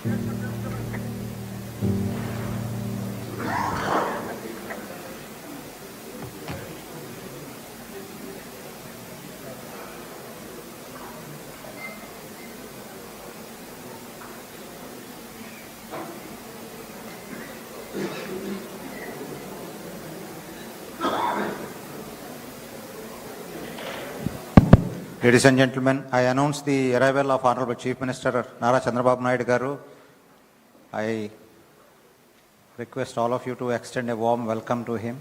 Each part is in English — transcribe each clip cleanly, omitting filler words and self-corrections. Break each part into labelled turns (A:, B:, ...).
A: Ladies and gentlemen, I announce the arrival of Honorable Chief Minister Nara Chandrababu Naidu garu. I request all of you to extend a warm welcome to him.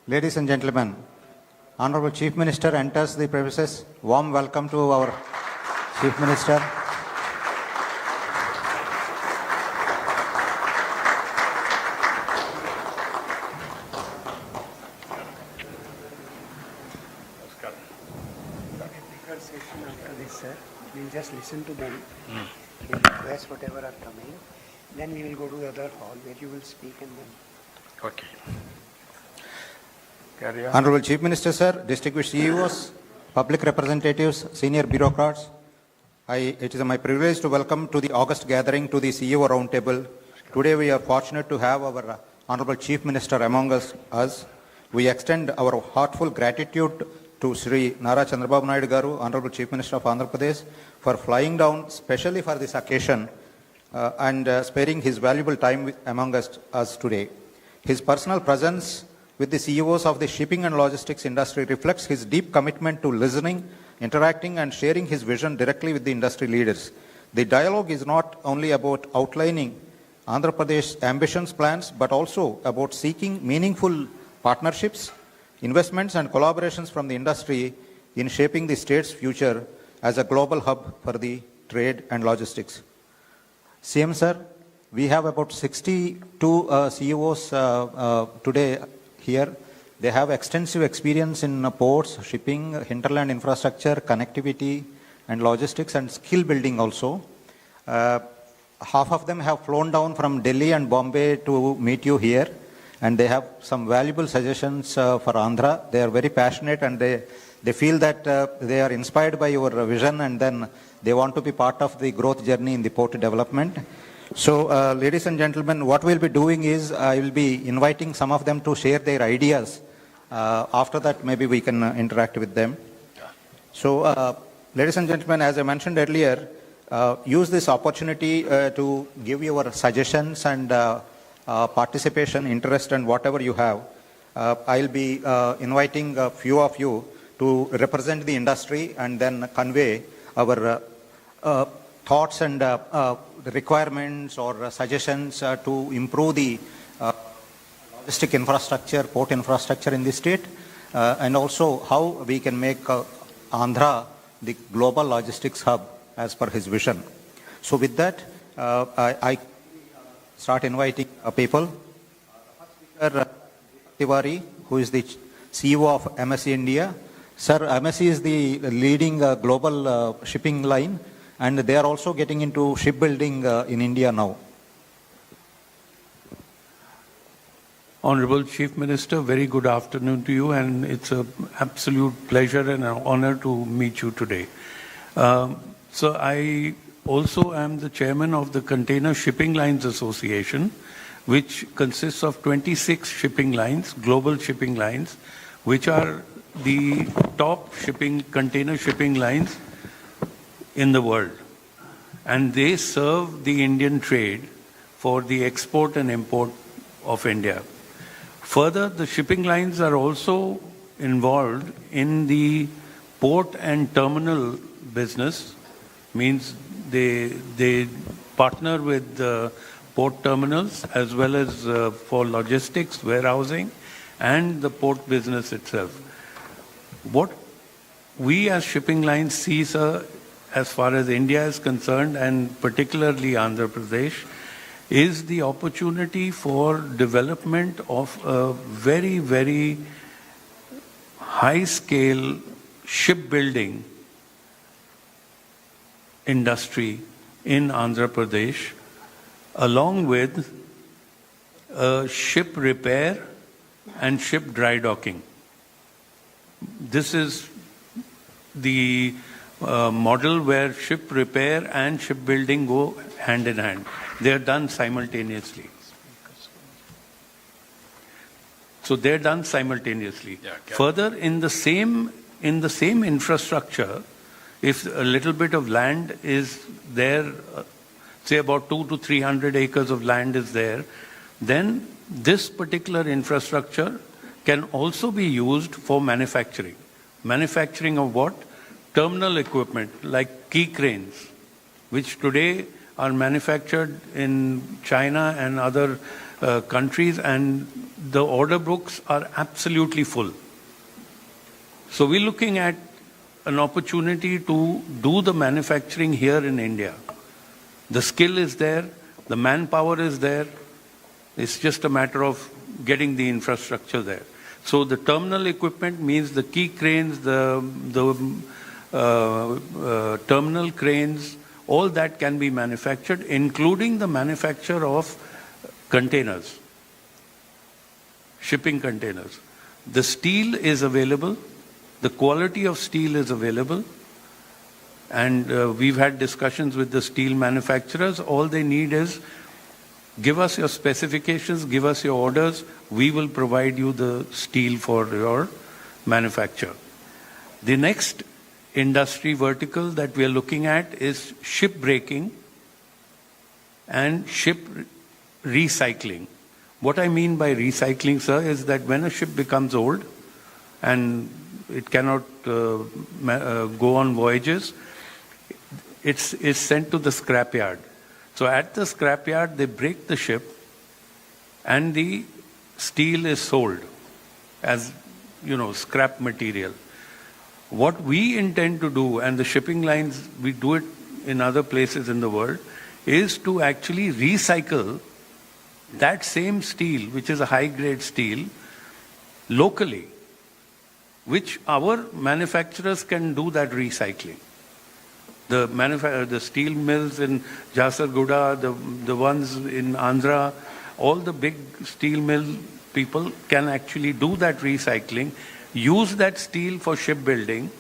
A: Ladies and gentlemen, Honorable Chief Minister enters the premises. Warm welcome to our Chief Minister.
B: Session after this, sir. We'll just listen to them. The requests, whatever are coming. Then we will go to the other hall where you will speak and then.
C: Okay. Carry on.
A: Honorable Chief Minister, sir, distinguished CEOs, public representatives, senior bureaucrats, it is my privilege to welcome to the August gathering to the CEO Roundtable. Today we are fortunate to have our Honorable Chief Minister among us. We extend our heartfelt gratitude to Sri Nara Chandrababu Naidu garu, Honorable Chief Minister of Andhra Pradesh, for flying down specially for this occasion and sparing his valuable time among us today. His personal presence with the CEOs of the shipping and logistics industry reflects his deep commitment to listening, interacting and sharing his vision directly with the industry leaders. The dialogue is not only about outlining Andhra Pradesh ambitions plans, but also about seeking meaningful partnerships, investments and collaborations from the industry in shaping the state's future as a global hub for the trade and logistics. CM sir, we have about 62 CEOs today here. They have extensive experience in ports, shipping, hinterland infrastructure, connectivity and logistics and skill building also. Half of them have flown down from Delhi and Bombay to meet you here, and they have some valuable suggestions for Andhra. They are very passionate and they feel that they are inspired by your vision, and then they want to be part of the growth journey in the port development. So, ladies and gentlemen, what we'll be doing is I will be inviting some of them to share their ideas. After that, maybe we can interact with them. So, ladies and gentlemen, as I mentioned earlier, use this opportunity to give your suggestions and participation, interest and whatever you have. I'll be inviting a few of you to represent the industry and then convey our thoughts and requirements or suggestions to improve the logistic infrastructure, port infrastructure in the state, and also how we can make Andhra the global logistics hub as per his vision. So with that, I start inviting people. Speaker Tiwari, who is the CEO of MSC India. Sir, MSC is the leading global shipping line, and they are also getting into shipbuilding in India now.
D: Honorable Chief Minister, very good afternoon to you, and it's an absolute pleasure and an honor to meet you today. So I also am the chairman of the Container Shipping Lines Association, which consists of 26 shipping lines, global shipping lines, which are the top container shipping lines in the world. And they serve the Indian trade for the export and import of India. Further, the shipping lines are also involved in the port and terminal business means they partner with port terminals as well as for logistics, warehousing, and the port business itself. What we as shipping lines see, sir, as far as India is concerned, and particularly Andhra Pradesh, is the opportunity for development of a very, very high-scale shipbuilding industry in Andhra Pradesh, along with ship repair and ship dry docking. This is the model where ship repair and shipbuilding go hand in hand. They are done simultaneously. So they're done simultaneously.
C: Yeah,
D: Further, in the same infrastructure, if a little bit of land is there, say about 200 to 300 acres of land is there, then this particular infrastructure can also be used for manufacturing. Manufacturing of what? Terminal equipment like key cranes, which today are manufactured in China and other countries, and the order books are absolutely full. So we're looking at an opportunity to do the manufacturing here in India. The skill is there, the manpower is there. It's just a matter of getting the infrastructure there. So the terminal equipment means the key cranes, the terminal cranes, all that can be manufactured, including the manufacture of containers, shipping containers. The steel is available, the quality of steel is available, and we've had discussions with the steel manufacturers. All they need is give us your specifications, give us your orders, we will provide you the steel for your manufacture. The next industry vertical that we are looking at is ship breaking and ship recycling. What I mean by recycling, sir, is that when a ship becomes old and it cannot go on voyages, it's sent to the scrapyard. So at the scrapyard, they break the ship and the steel is sold as, scrap material. What we intend to do, and the shipping lines, we do it in other places in the world, is to actually recycle that same steel, which is a high-grade steel, locally, which our manufacturers can do that recycling. The steel mills in Jasarguda, the ones in Andhra, all the big steel mill people can actually do that recycling, use that steel for shipbuilding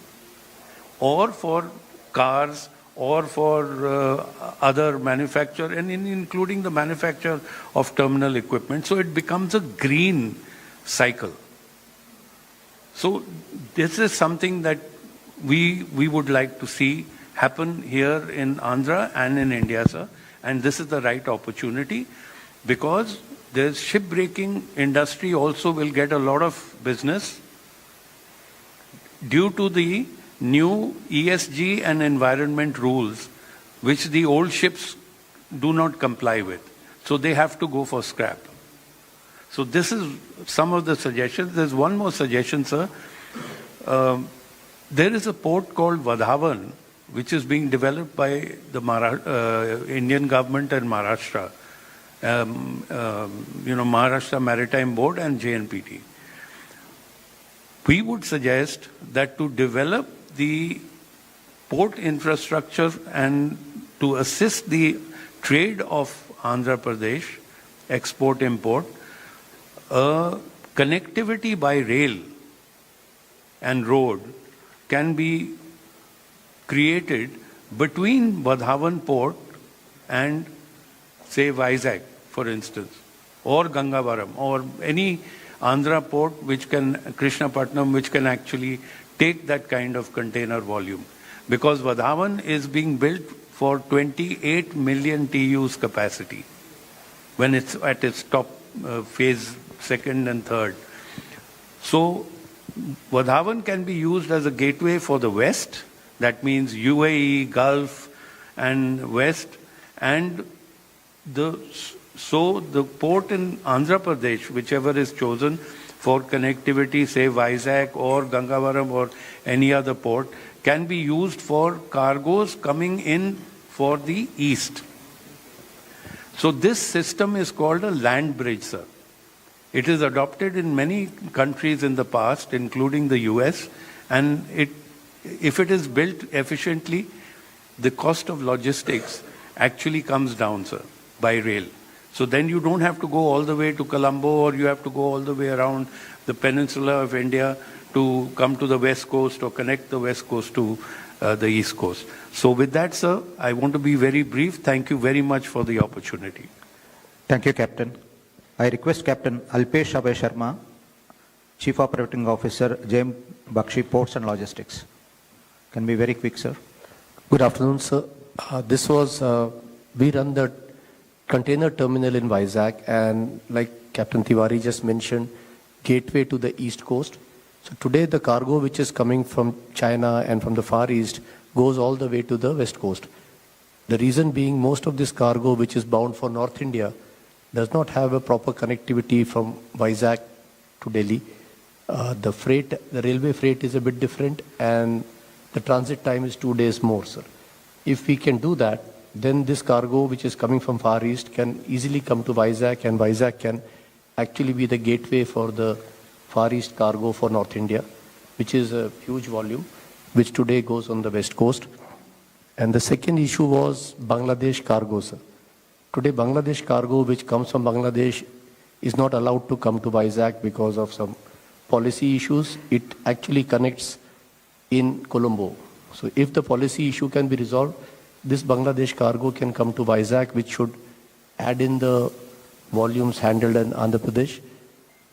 D: or for cars or for other manufacture, and including the manufacture of terminal equipment. So it becomes a green cycle. So this is something that we would like to see happen here in Andhra and in India, sir. And this is the right opportunity, because the shipbreaking industry also will get a lot of business due to the new ESG and environment rules, which the old ships do not comply with. So they have to go for scrap. So this is some of the suggestions. There's one more suggestion, sir. There is a port called Vadhavan, which is being developed by the Indian government and Maharashtra. Maharashtra Maritime Board and JNPT. We would suggest that to develop the port infrastructure and to assist the trade of Andhra Pradesh, export-import, connectivity by rail and road can be created between Vadhavan port and, say, Vizag, for instance, or Gangavaram, or any Andhra port which can, Krishnapatnam, which can actually take that kind of container volume. Because Vadhavan is being built for 28 million TEUs capacity when it's at its top phase, second and third. So Vadhavan can be used as a gateway for the West. That means UAE, Gulf, and west, and so the port in Andhra Pradesh, whichever is chosen for connectivity, say Vizag or Gangavaram or any other port, can be used for cargoes coming in for the east. So this system is called a land bridge, sir. It is adopted in many countries in the past, including the US, and if it is built efficiently, the cost of logistics actually comes down, sir, by rail. So then you don't have to go all the way to Colombo, or you have to go all the way around the peninsula of India to come to the west coast or connect the west coast to the east coast. So with that, sir, I want to be very brief. Thank you very much for the opportunity.
A: Thank you, Captain. I request Captain Alpesh Abhay Sharma, Chief Operating Officer, JM Bakshi Ports and Logistics. Can be very quick, sir.
C: Good afternoon, sir. We run the container terminal in Vizag, and like Captain Tiwari just mentioned, gateway to the east coast. So today the cargo which is coming from China and from the Far East goes all the way to the west coast. The reason being, most of this cargo which is bound for North India does not have a proper connectivity from Vizag to Delhi. The railway freight is a bit different, and the transit time is 2 days more, sir. If we can do that, then this cargo which is coming from Far East can easily come to Vizag, and Vizag can actually be the gateway for the Far East cargo for North India, which is a huge volume, which today goes on the west coast. And the second issue was Bangladesh cargo, sir. Today Bangladesh cargo which comes from Bangladesh is not allowed to come to Vizag because of some policy issues. It actually connects in Colombo. So if the policy issue can be resolved, this Bangladesh cargo can come to Vizag, which should add in the volumes handled in Andhra Pradesh.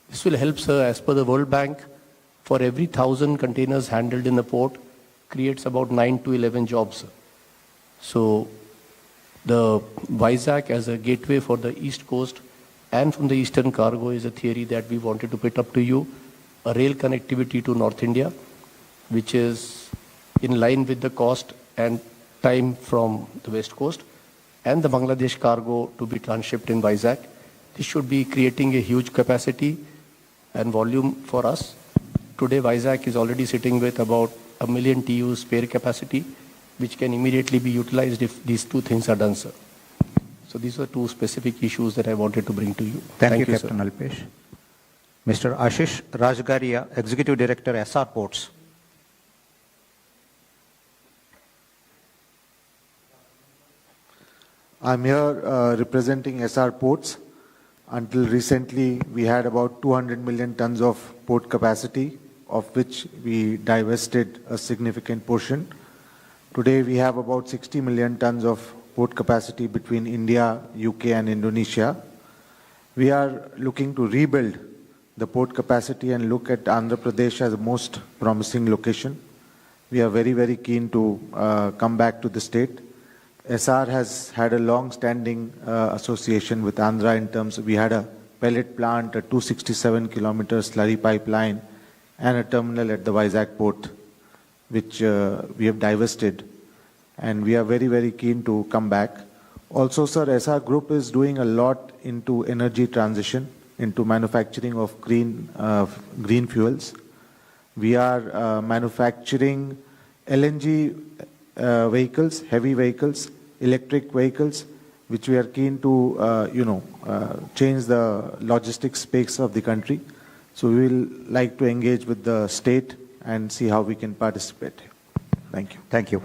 C: This will help, sir. As per the World Bank, for every 1,000 containers handled in the port, creates about 9 to 11 jobs, sir. So the Vizag as a gateway for the east coast and from the eastern cargo is a theory that we wanted to put up to you. A rail connectivity to North India, which is in line with the cost and time from the west coast, and the Bangladesh cargo to be transshipped in Vizag. This should be creating a huge capacity and volume for us. Today Vizag is already sitting with about 1 million TEU spare capacity, which can immediately be utilized if these two things are done, sir. So these are two specific issues that I wanted to bring to you.
A: Thank you,
C: sir.
A: Captain Alpesh. Mr. Ashish Rajgaria, Executive Director, SR Ports.
E: I'm here representing SR Ports. Until recently, we had about 200 million tons of port capacity, of which we divested a significant portion. Today, we have about 60 million tons of port capacity between India, UK, and Indonesia. We are looking to rebuild the port capacity and look at Andhra Pradesh as the most promising location. We are very, very keen to come back to the state. SR has had a long-standing association with Andhra in terms of, we had a pellet plant, a 267-kilometer slurry pipeline, and a terminal at the Vizag port, which we have divested. And we are very, very keen to come back. Also, sir, SR Group is doing a lot into energy transition, into manufacturing of green fuels. We are manufacturing LNG vehicles, heavy vehicles, electric vehicles, which we are keen to, change the logistics space of the country. So we will like to engage with the state and see how we can participate. Thank you.
A: Thank you.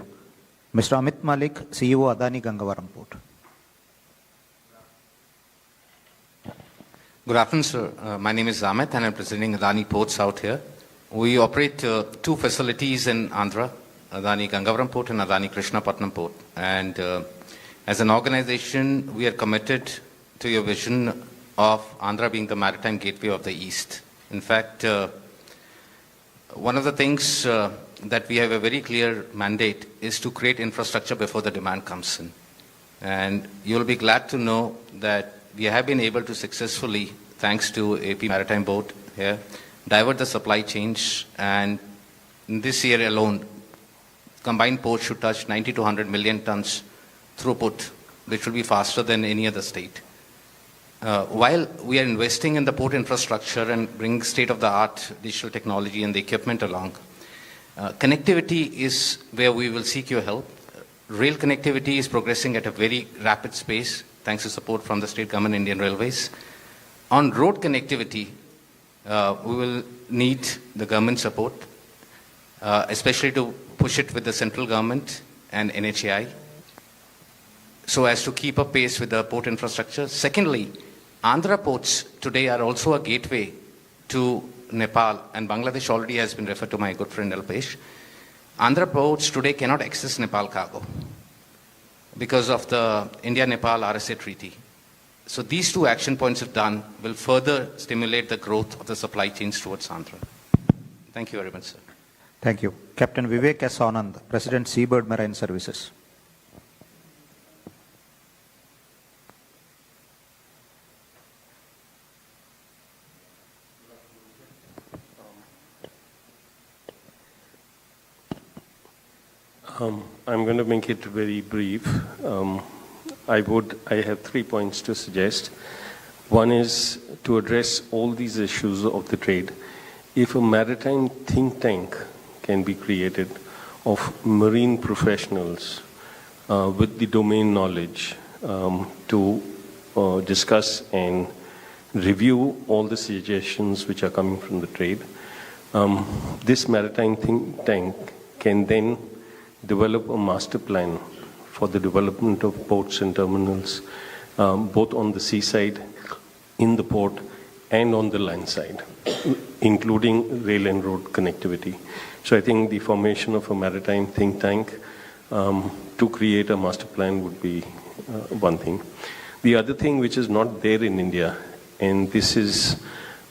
A: Mr. Amit Malik, CEO, Adani Gangavaram Port.
F: Good afternoon, sir. My name is Amit, and I'm presenting Adani Ports out here. We operate two facilities in Andhra, Adani Gangavaram Port and Adani Krishnapatnam Port. And as an organization, we are committed to your vision of Andhra being the maritime gateway of the East. In fact, one of the things that we have a very clear mandate is to create infrastructure before the demand comes in. And you'll be glad to know that we have been able to successfully, thanks to AP Maritime Board here, divert the supply chains, and in this year alone, combined ports should touch 90 to 100 million tons throughput, which will be faster than any other state. While we are investing in the port infrastructure and bringing state-of-the-art digital technology and the equipment along, connectivity is where we will seek your help. Rail connectivity is progressing at a very rapid pace, thanks to support from the state government, Indian Railways. On road connectivity, we will need the government support, especially to push it with the central government and NHAI, so as to keep up pace with the port infrastructure. Secondly, Andhra ports today are also a gateway to Nepal, and Bangladesh already has been referred to my good friend Alpesh. Andhra ports today cannot access Nepal cargo because of the India-Nepal RSA treaty. So these two action points if done will further stimulate the growth of the supply chains towards Andhra. Thank you very much, sir.
A: Thank you. Captain Vivek S. Anand, President Seabird Marine Services.
G: I'm going to make it very brief. I have 3 points to suggest. One is to address all these issues of the trade. If a maritime think tank can be created of marine professionals with the domain knowledge to discuss and review all the suggestions which are coming from the trade, this maritime think tank can then develop a master plan for the development of ports and terminals, both on the seaside, in the port, and on the land side, including rail and road connectivity. So I think the formation of a maritime think tank to create a master plan would be one thing. The other thing which is not there in India, and this is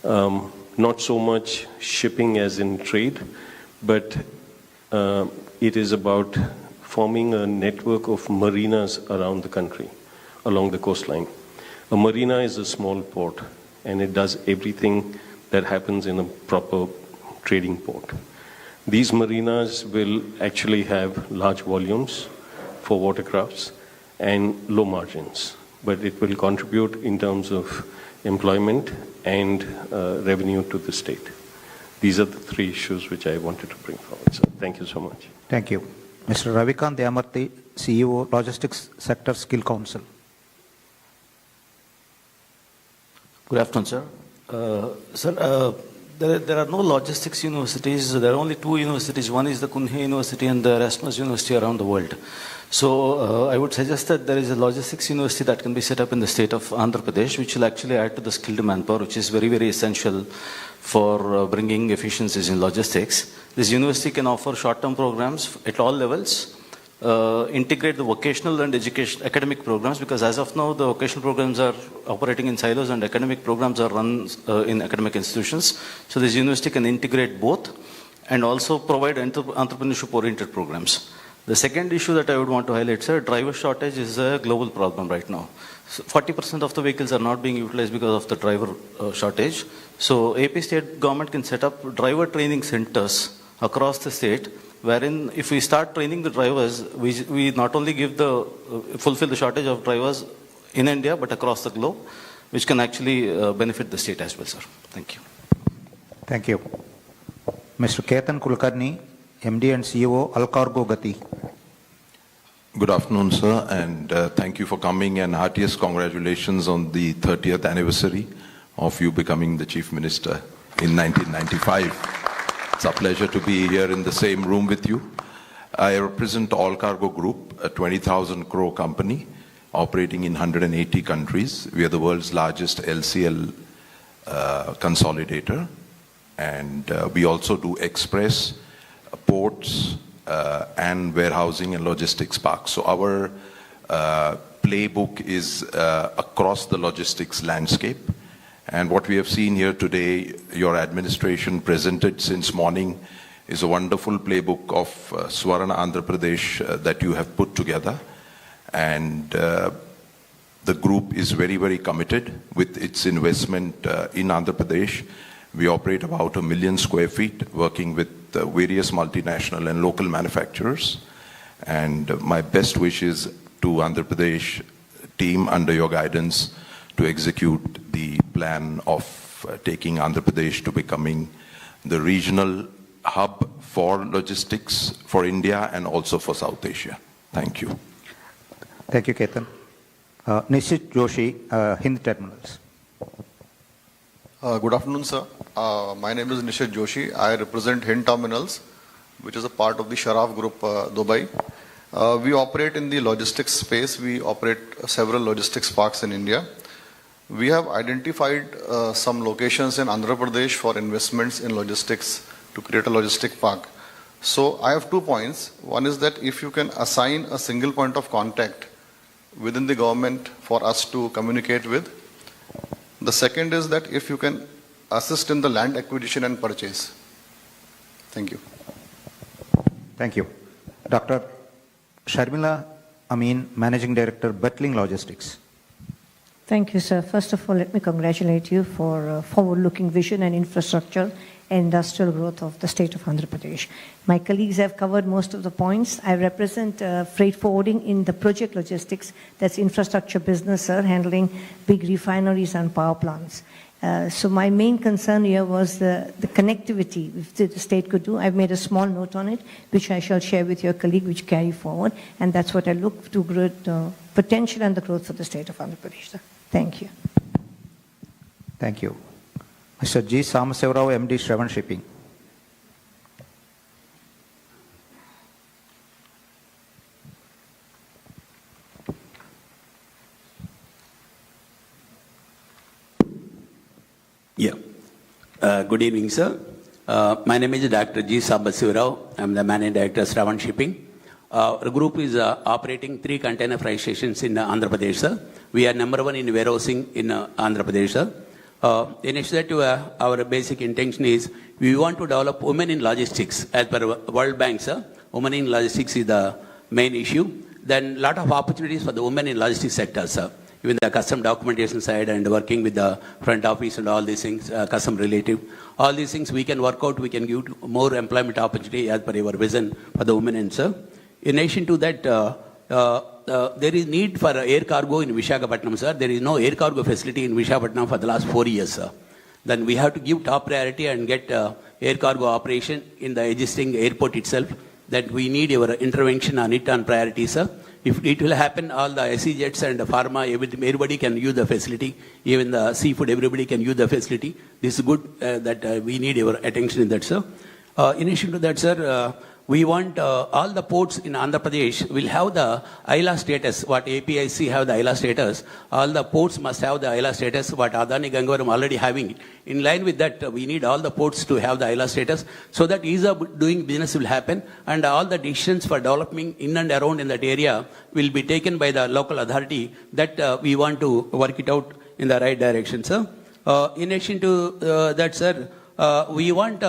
G: not so much shipping as in trade, but it is about forming a network of marinas around the country, along the coastline. A marina is a small port, and it does everything that happens in a proper trading port. These marinas will actually have large volumes for watercrafts and low margins, but it will contribute in terms of employment and revenue to the state. These are the 3 issues which I wanted to bring forward. So thank you so much.
A: Thank you. Mr. Ravikant Yamarthi, CEO, Logistics Sector Skill Council.
H: Good afternoon, sir. There are no logistics universities. There are only 2 universities. One is the Kunhe University and the Erasmus University around the world. So I would suggest that there is a logistics university that can be set up in the state of Andhra Pradesh, which will actually add to the skilled manpower, which is very, very essential for bringing efficiencies in logistics. This university can offer short-term programs at all levels, integrate the vocational and academic programs, because as of now, the vocational programs are operating in silos and academic programs are run in academic institutions. So this university can integrate both and also provide entrepreneurship-oriented programs. The second issue that I would want to highlight, sir, driver shortage is a global problem right now. 40% of the vehicles are not being utilized because of the driver shortage. So AP state government can set up driver training centers across the state, wherein if we start training the drivers, we not only fulfill the shortage of drivers in India, but across the globe, which can actually benefit the state as well, sir. Thank you.
A: Thank you. Mr. Ketan Kulkarni, MD and CEO, Alcargo Gati.
I: Good afternoon, sir, and thank you for coming, and heartiest congratulations on the 30th anniversary of you becoming the Chief Minister in 1995. It's a pleasure to be here in the same room with you. I represent All Cargo Group, a 20,000 crore company operating in 180 countries. We are the world's largest LCL consolidator, and we also do express, ports, and warehousing and logistics parks. So our playbook is across the logistics landscape. And what we have seen here today, your administration presented since morning, is a wonderful playbook of Swarna Andhra Pradesh that you have put together. And the group is very, very committed with its investment in Andhra Pradesh. We operate about 1 million square feet, working with various multinational and local manufacturers. And my best wish is to Andhra Pradesh team under your guidance to execute the plan of taking Andhra Pradesh to becoming the regional hub for logistics for India and also for South Asia. Thank you.
A: Thank you, Ketan. Nishit Joshi, Hind Terminals.
J: Good afternoon, sir. My name is Nishit Joshi. I represent Hind Terminals, which is a part of the Sharaf Group, Dubai. We operate in the logistics space. We operate several logistics parks in India. We have identified some locations in Andhra Pradesh for investments in logistics to create a logistic park. So I have 2 points. One is that if you can assign a single point of contact within the government for us to communicate with. The second is that if you can assist in the land acquisition and purchase. Thank you.
A: Thank you. Dr. Sharmila Amin, Managing Director, Bettling Logistics.
K: Thank you, sir. First of all, let me congratulate you for forward-looking vision and infrastructure and industrial growth of the state of Andhra Pradesh. My colleagues have covered most of the points. I represent freight forwarding in the project logistics, that's infrastructure business, sir, handling big refineries and power plants. So my main concern here was the connectivity, if the state could do. I've made a small note on it, which I shall share with your colleague, which carry forward, and that's what I look to grow potential and the growth for the state of Andhra Pradesh, sir. Thank you.
A: Thank you. Mr. G. Samasevarav, MD, Shravan Shipping.
L: Yeah. Good evening, sir. My name is Dr. G. Samasevarav. I'm the Managing Director of Shravan Shipping. Our group is operating 3 container freight stations in Andhra Pradesh, sir. We are number 1 in warehousing in Andhra Pradesh, sir. In addition to our basic intention is we want to develop women in logistics. As per World Bank, sir, women in logistics is the main issue. Then a lot of opportunities for the women in logistics sector, sir. Even the custom documentation side and working with the front office and all these things, custom relative. All these things we can work out, we can give more employment opportunity as per your vision for the women and sir. In addition to that, there is need for air cargo in Visakhapatnam, sir. There is no air cargo facility in Visakhapatnam for the last 4 years, sir. Then we have to give top priority and get air cargo operation in the existing airport itself. That we need your intervention on it on priority, sir. If it will happen, all the SE jets and the pharma, everybody can use the facility. Even the seafood, everybody can use the facility. This is good that we need your attention in that, sir. In addition to that, sir, we want all the ports in Andhra Pradesh will have the ILA status, what APIC have the ILA status. All the ports must have the ILA status, what Adani Gangavaram already having it. In line with that, we need all the ports to have the ILA status so that ease of doing business will happen and all the decisions for developing in and around in that area will be taken by the local authority that we want to work it out in the right direction, sir. In addition to that, sir, we want,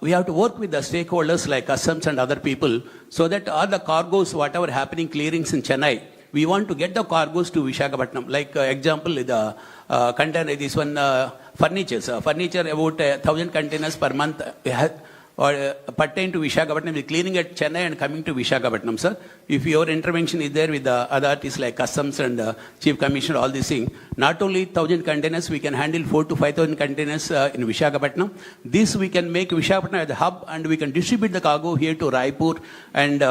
L: we have to work with the stakeholders like customs and other people so that all the cargoes, whatever happening, clearings in Chennai, we want to get the cargoes to Visakhapatnam. Like example, the container, this one, furniture about 1,000 containers per month pertain to Visakhapatnam, is cleaning at Chennai and coming to Visakhapatnam, sir. If your intervention is there with the authorities like customs and chief commissioner, all these things, not only 1,000 containers, we can handle 4,000 to 5,000 containers in Visakhapatnam. This we can make Visakhapatnam as a hub and we can distribute the cargo here to Raipur and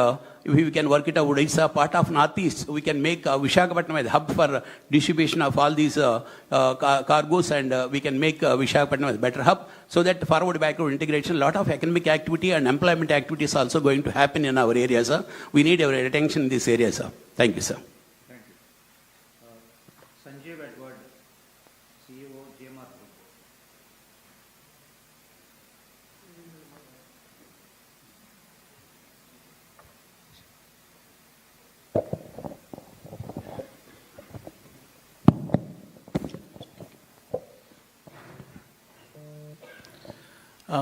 L: we can work it out. It's a part of Northeast. We can make Visakhapatnam as a hub for distribution of all these cargoes and we can make Visakhapatnam as a better hub so that forward backward integration, a lot of economic activity and employment activities also going to happen in our area, sir. We need our attention in this area, sir. Thank you, sir.
A: Thank you. Sanjeev Edward, CEO, GMR.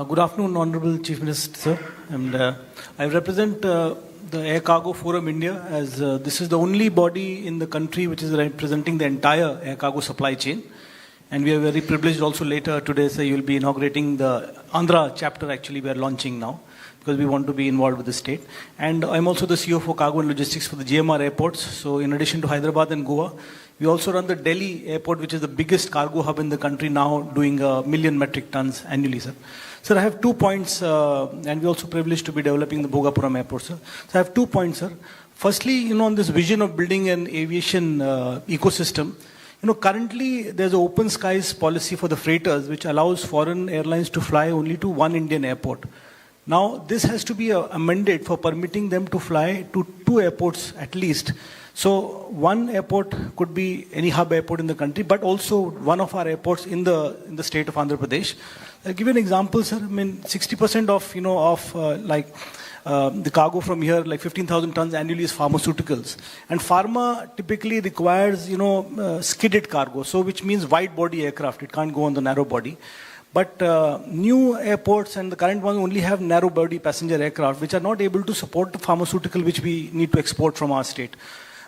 M: Good afternoon, Honorable Chief Minister, sir. And I represent the Air Cargo Forum India as this is the only body in the country which is representing the entire air cargo supply chain. And we are very privileged also later today, sir, you will be inaugurating the Andhra chapter actually we are launching now. because we want to be involved with the state. And I'm also the CEO for Cargo and Logistics for the GMR airports. So in addition to Hyderabad and Goa, we also run the Delhi airport, which is the biggest cargo hub in the country now, doing 1 million metric tons annually, sir. Sir, I have 2 points, and we're also privileged to be developing the Bhogapuram airport, sir. So I have 2 points, sir. Firstly, on this vision of building an aviation ecosystem, currently there's an open skies policy for the freighters, which allows foreign airlines to fly only to one Indian airport. Now, this has to be amended for permitting them to fly to 2 airports at least. So, one airport could be any hub airport in the country, but also one of our airports in the state of Andhra Pradesh. I'll give you an example, sir. I mean, 60% of the cargo from here, like 15,000 tons annually, is pharmaceuticals. And pharma typically requires, skidded cargo, so which means wide body aircraft. It can't go on the narrow body. But new airports and the current ones only have narrow body passenger aircraft, which are not able to support the pharmaceutical which we need to export from our state.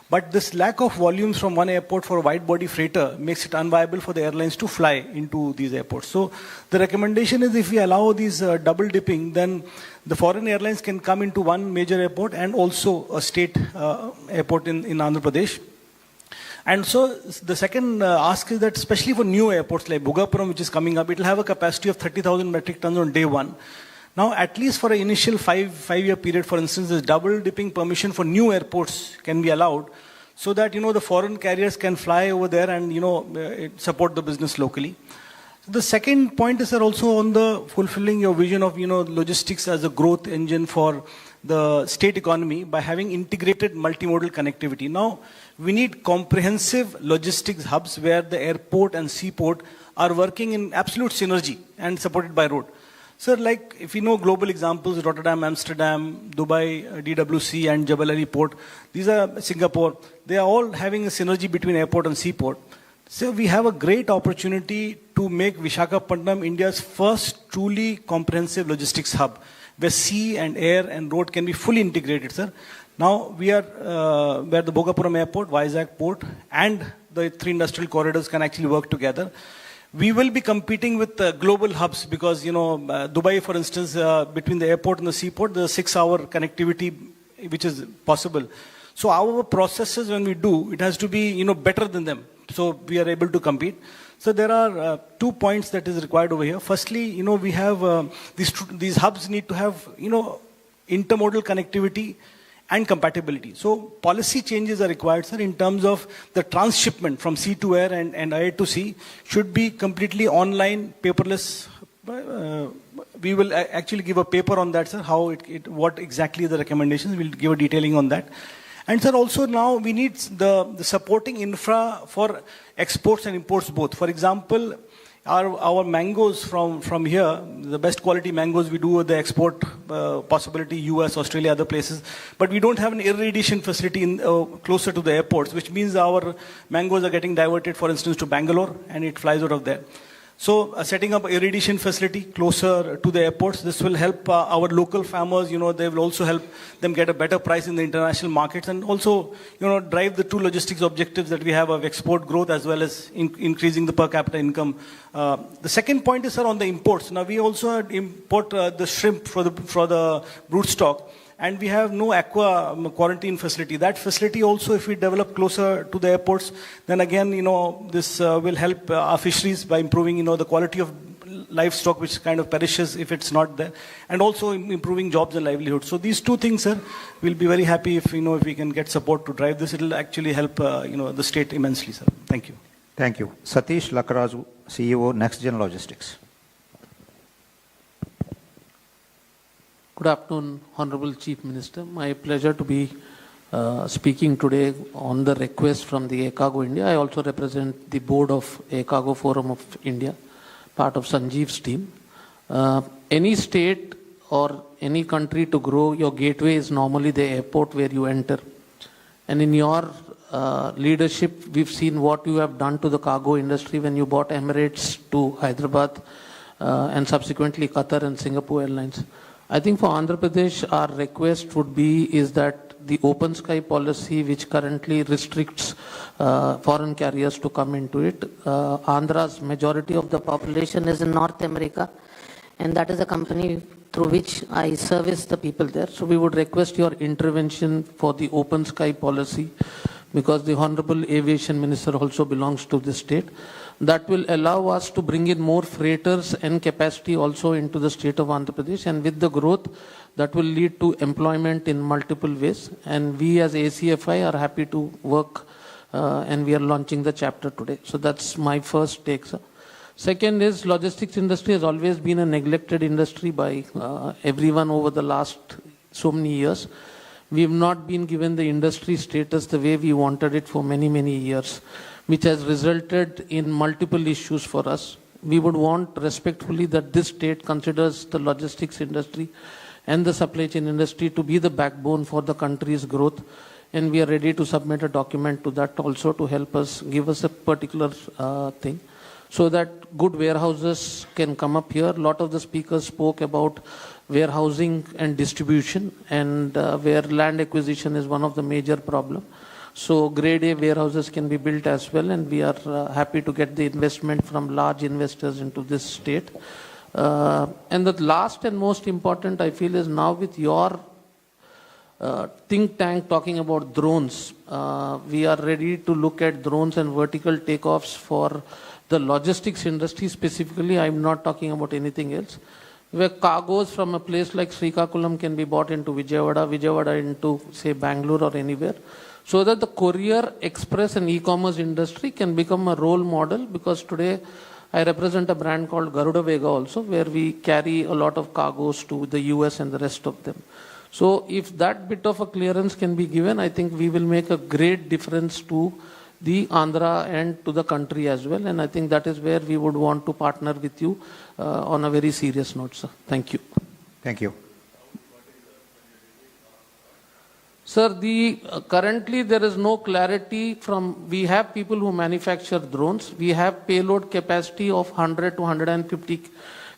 M: But this lack of volumes from one airport for a wide body freighter makes it unviable for the airlines to fly into these airports. So the recommendation is, if we allow these double dipping, then the foreign airlines can come into one major airport and also a state airport in Andhra Pradesh. And so the second ask is that, especially for new airports like Bhogapuram, which is coming up, it will have a capacity of 30,000 metric tons on day one. Now, at least for an initial five-year period, for instance, this double dipping permission for new airports can be allowed, so that, the foreign carriers can fly over there and, support the business locally. The second point is, sir, also on the fulfilling your vision of, logistics as a growth engine for the state economy by having integrated multimodal connectivity. Now, we need comprehensive logistics hubs where the airport and seaport are working in absolute synergy and supported by road. Sir, like if you know global examples, Rotterdam, Amsterdam, Dubai, DWC and Jebel Ali Port, these are Singapore, they are all having a synergy between airport and seaport. So we have a great opportunity to make Visakhapatnam India's first truly comprehensive logistics hub, where sea and air and road can be fully integrated, sir. Now we are where the Bhogapuram Airport, Vizag Port and the 3 industrial corridors can actually work together. We will be competing with global hubs because, Dubai, for instance, between the airport and the seaport, the 6-hour connectivity which is possible. So our processes, when we do, it has to be, better than them. So we are able to compete. So there are 2 points that is required over here. Firstly, we have these hubs need to have, intermodal connectivity and compatibility. So policy changes are required, sir, in terms of the transshipment from sea to air and air to sea should be completely online, paperless. We will actually give a paper on that, sir, how what exactly the recommendations. We'll give a detailing on that. And sir, also now we need the supporting infra for exports and imports both. For example, our mangoes from here, the best quality mangoes we do the export possibility, US, Australia, other places. But we don't have an irradiation facility closer to the airports, which means our mangoes are getting diverted, for instance, to Bangalore, and it flies out of there. So setting up an irradiation facility closer to the airports, this will help our local farmers, they will also help them get a better price in the international markets and also, drive the 2 logistics objectives that we have of export growth as well as increasing the per capita income. The second point is, sir, on the imports. Now we also import the shrimp for the brood stock. And we have no aqua quarantine facility. That facility also, if we develop closer to the airports, then again, this will help our fisheries by improving, the quality of livestock, which kind of perishes if it's not there, and also improving jobs and livelihoods. So these 2 things, sir, we'll be very happy if, if we can get support to drive this. It'll actually help, the state immensely, sir. Thank you.
A: Thank you. Satish Lakaraju, CEO, NextGen Logistics.
N: Good afternoon, Honorable Chief Minister. My pleasure to be speaking today on the request from the Air Cargo India. I also represent the board of Air Cargo Forum of India, part of Sanjeev's team. Any state or any country to grow, your gateway is normally the airport where you enter. And in your leadership, we've seen what you have done to the cargo industry when you bought Emirates to Hyderabad and subsequently Qatar and Singapore Airlines. I think for Andhra Pradesh, our request would be is that the open sky policy, which currently restricts foreign carriers to come into it. Andhra's majority of the population is in North America, and that is a company through which I service the people there. So we would request your intervention for the open sky policy, because the Honorable Aviation Minister also belongs to the state. That will allow us to bring in more freighters and capacity also into the state of Andhra Pradesh, and with the growth, that will lead to employment in multiple ways. And we as ACFI are happy to work, and we are launching the chapter today. So that's my first take, sir. Second is, logistics industry has always been a neglected industry by everyone over the last so many years. We have not been given the industry status the way we wanted it for many, many years, which has resulted in multiple issues for us. We would want respectfully that this state considers the logistics industry and the supply chain industry to be the backbone for the country's growth. And we are ready to submit a document to that also to help us, give us a particular thing, so that good warehouses can come up here. A lot of the speakers spoke about warehousing and distribution, and where land acquisition is one of the major problems. So grade A warehouses can be built as well, and we are happy to get the investment from large investors into this state. And the last and most important, I feel, is now with your think tank talking about drones, we are ready to look at drones and vertical takeoffs for the logistics industry specifically. I'm not talking about anything else, where cargoes from a place like Srikakulam can be bought into Vijayawada into, say, Bangalore or anywhere, so that the courier, express and e-commerce industry can become a role model. Because today I represent a brand called Garuda Vega also, where we carry a lot of cargoes to the US and the rest of them. So if that bit of a clearance can be given, I think we will make a great difference to the Andhra and to the country as well. And I think that is where we would want to partner with you on a very serious note, sir. Thank you.
A: Thank you.
N: Sir, currently there is no clarity from, we have people who manufacture drones. We have payload capacity of 100 to 150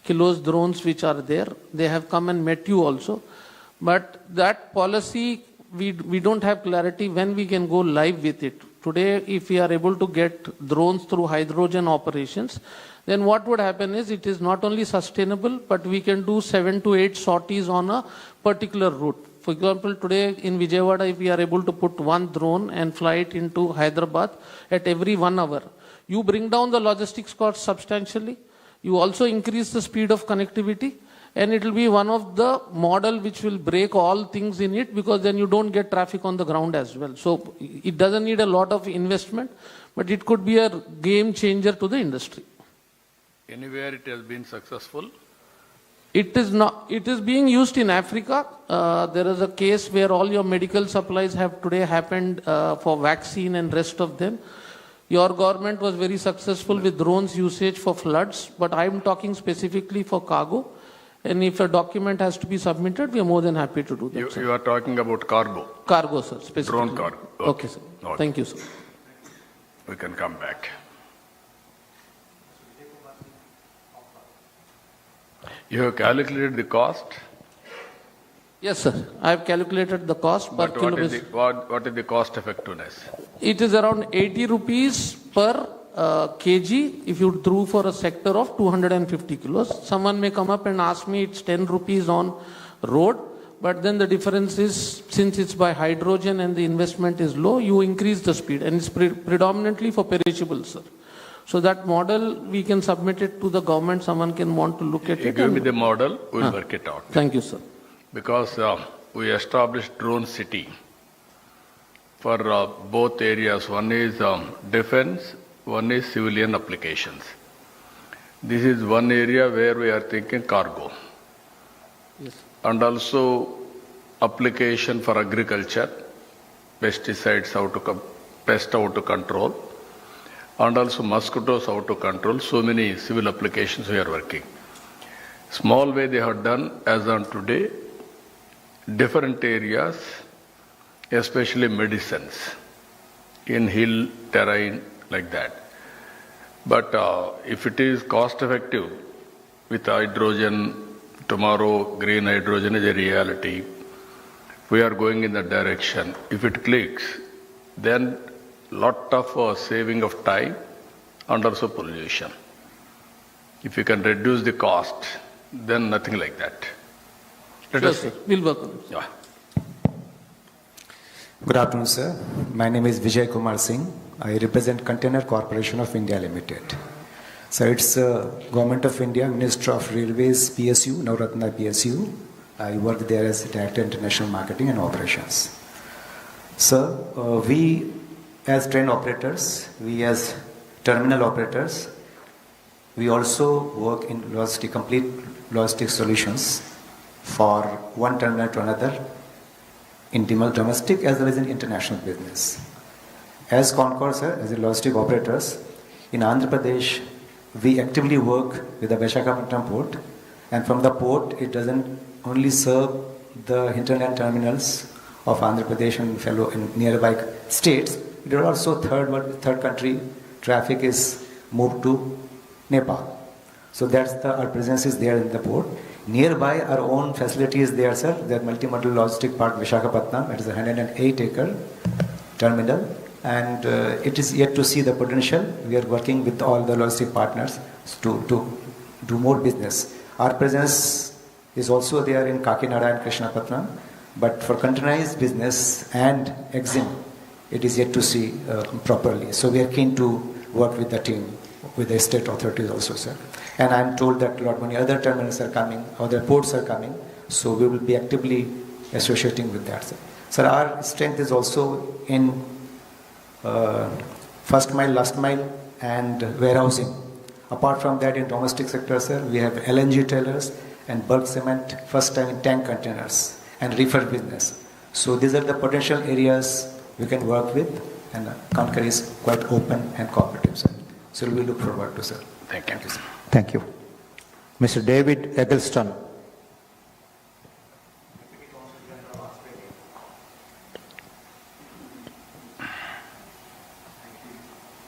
N: kilos drones which are there. They have come and met you also. But that policy, we don't have clarity when we can go live with it. Today, if we are able to get drones through hydrogen operations, then what would happen is it is not only sustainable, but we can do 7 to 8 sorties on a particular route. For example, today in Vijayawada, if we are able to put one drone and fly it into Hyderabad at every 1 hour, you bring down the logistics cost substantially. You also increase the speed of connectivity, and it will be one of the model which will break all things in it, because then you don't get traffic on the ground as well. So it doesn't need a lot of investment, but it could be a game changer to the industry.
D: Anywhere it has been successful?
N: It is not. It is being used in Africa. There is a case where all your medical supplies have today happened for vaccine and rest of them. Your government was very successful with drones usage for floods, but I am talking specifically for cargo. And if a document has to be submitted, we are more than happy to do that.
D: You are talking about cargo?
N: Cargo, sir, specifically.
D: Drone cargo.
N: Okay, sir.
D: Okay.
N: Thank you, sir.
D: We can come back. You have calculated the cost?
N: Yes, sir. I have calculated the cost per kilometer.
D: What is the cost effectiveness?
N: It is around 80 rupees per kg if you drew for a sector of 250 kilos. Someone may come up and ask me it's 10 rupees on road, but then the difference is, since it's by hydrogen and the investment is low, you increase the speed, and it's predominantly for perishables, sir. So that model, we can submit it to the government. Someone can want to look at it.
D: Give me the model, we'll work it out.
N: Thank you, sir.
D: Because we established drone city for both areas. One is defense, one is civilian applications. This is one area where we are thinking cargo.
N: Yes.
D: And also application for agriculture, pesticides pest how to control, and also mosquitoes how to control. So many civil applications we are working. Small way they have done as on today, different areas, especially medicines, in hill terrain, like that. But if it is cost effective with hydrogen, tomorrow green hydrogen is a reality. We are going in that direction. If it clicks, then lot of saving of time and also pollution. If you can reduce the cost
O: then nothing like that.
N: Sure, sir. We'll work on it.
O: Yeah.
P: Good afternoon, sir. My name is Vijay Kumar Singh. I represent Container Corporation of India Limited. So it's Government of India, Minister of Railways, PSU, Navratna PSU. I work there as Director International Marketing and Operations. Sir, we as train operators, we as terminal operators, we also work in complete logistic solutions for one terminal to another in domestic as well as in international business. As Concor, sir, as a logistic operators, in Andhra Pradesh, we actively work with the Visakhapatnam port, and from the port, it doesn't only serve the hinterland terminals of Andhra Pradesh and fellow and nearby states, it is also third country traffic is moved to Nepal. So our presence is there in the port. Nearby, our own facility is there, sir. The multimodal logistic park Visakhapatnam. It is a 108-acre terminal, and it is yet to see the potential. We are working with all the logistic partners to do more business. Our presence is also there in Kakinada and Krishnapatnam, but for containerized business and EXIM, it is yet to see properly. So we are keen to work with the team, with the state authorities also, sir. And I am told that a lot many other terminals are coming, other ports are coming, so we will be actively associating with that, sir. Sir, our strength is also in first mile, last mile, and warehousing. Apart from that, in domestic sector, sir, we have LNG trailers and bulk cement, first time in tank containers, and reefer business. So these are the potential areas we can work with, and Concor is quite open and cooperative, sir. So we look forward to, sir.
O: Thank you.
P: Sir.
A: Thank you. Mr. David Eggleston.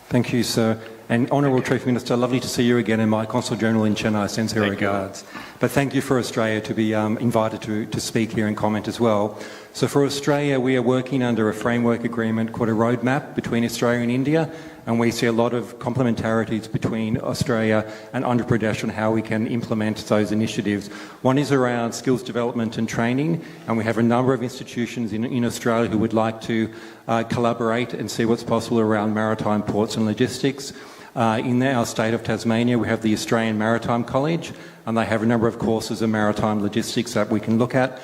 Q: Thank you, sir. And Honourable Chief Minister, lovely to see you again, and my Consul General in Chennai sends her regards. But thank you for Australia to be invited to speak here and comment as well. So for Australia, we are working under a framework agreement called a roadmap between Australia and India, and we see a lot of complementarities between Australia and Andhra Pradesh on how we can implement those initiatives. One is around skills development and training, and we have a number of institutions in Australia who would like to collaborate and see what's possible around maritime ports and logistics. In our state of Tasmania, we have the Australian Maritime College, and they have a number of courses in maritime logistics that we can look at.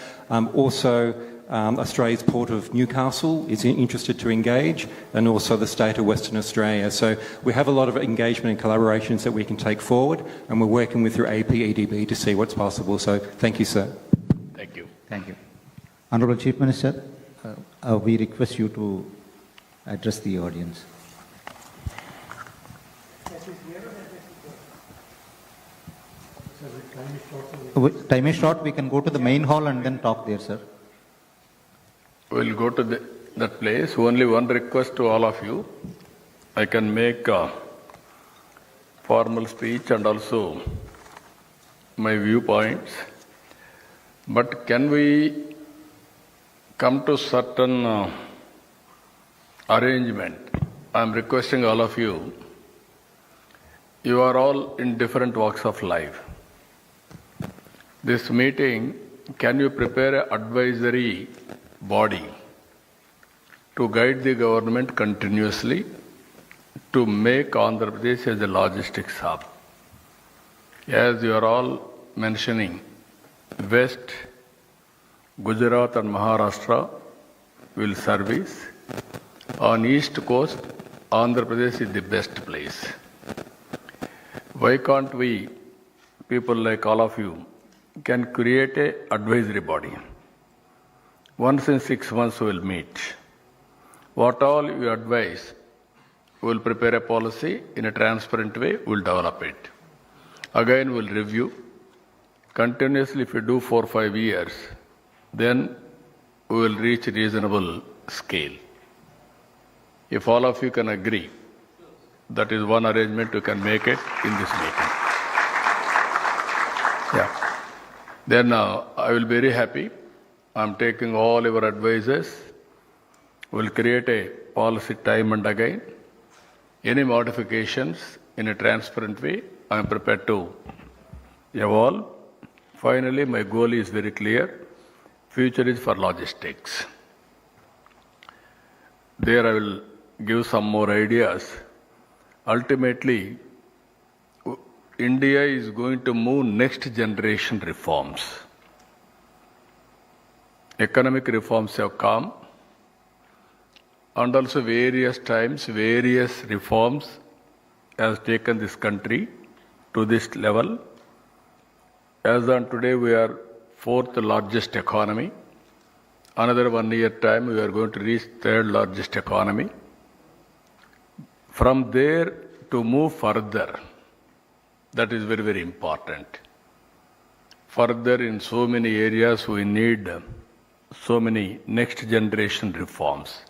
Q: Australia's Port of Newcastle is interested to engage, and also the state of Western Australia. So we have a lot of engagement and collaborations that we can take forward, and we're working with your APEDB to see what's possible. So thank you, sir.
O: Thank you.
A: Thank you. Honourable Chief Minister, we request you to address the audience. Time is short, we can go to the main hall and then talk there, sir.
O: We'll go to that place. Only one request to all of you. I can make a formal speech and also my viewpoints. But can we come to certain arrangement? I'm requesting all of you. You are all in different walks of life. This meeting, can you prepare an advisory body to guide the government continuously to make Andhra Pradesh as a logistics hub? As you are all mentioning, West, Gujarat and Maharashtra will service. On East Coast, Andhra Pradesh is the best place. Why can't we, people like all of you, can create an advisory body? Once in 6 months we will meet. What all you advise, we will prepare a policy in a transparent way, we will develop it. Again we will review. Continuously if we do 4 or 5 years, then we will reach reasonable scale. If all of you can agree, that is one arrangement you can make it in this meeting. Yeah. Then I will be very happy. I'm taking all your advices. We'll create a policy time and again. Any modifications in a transparent way, I'm prepared to evolve. Finally, my goal is very clear. Future is for logistics. There I will give some more ideas. Ultimately, India is going to move next generation reforms. Economic reforms have come, and also various times, various reforms has taken this country to this level. As on today, we are fourth largest economy. Another 1 year time, we are going to reach third largest economy. From there to move further, that is very, very important. Further, in so many areas, we need so many next generation reforms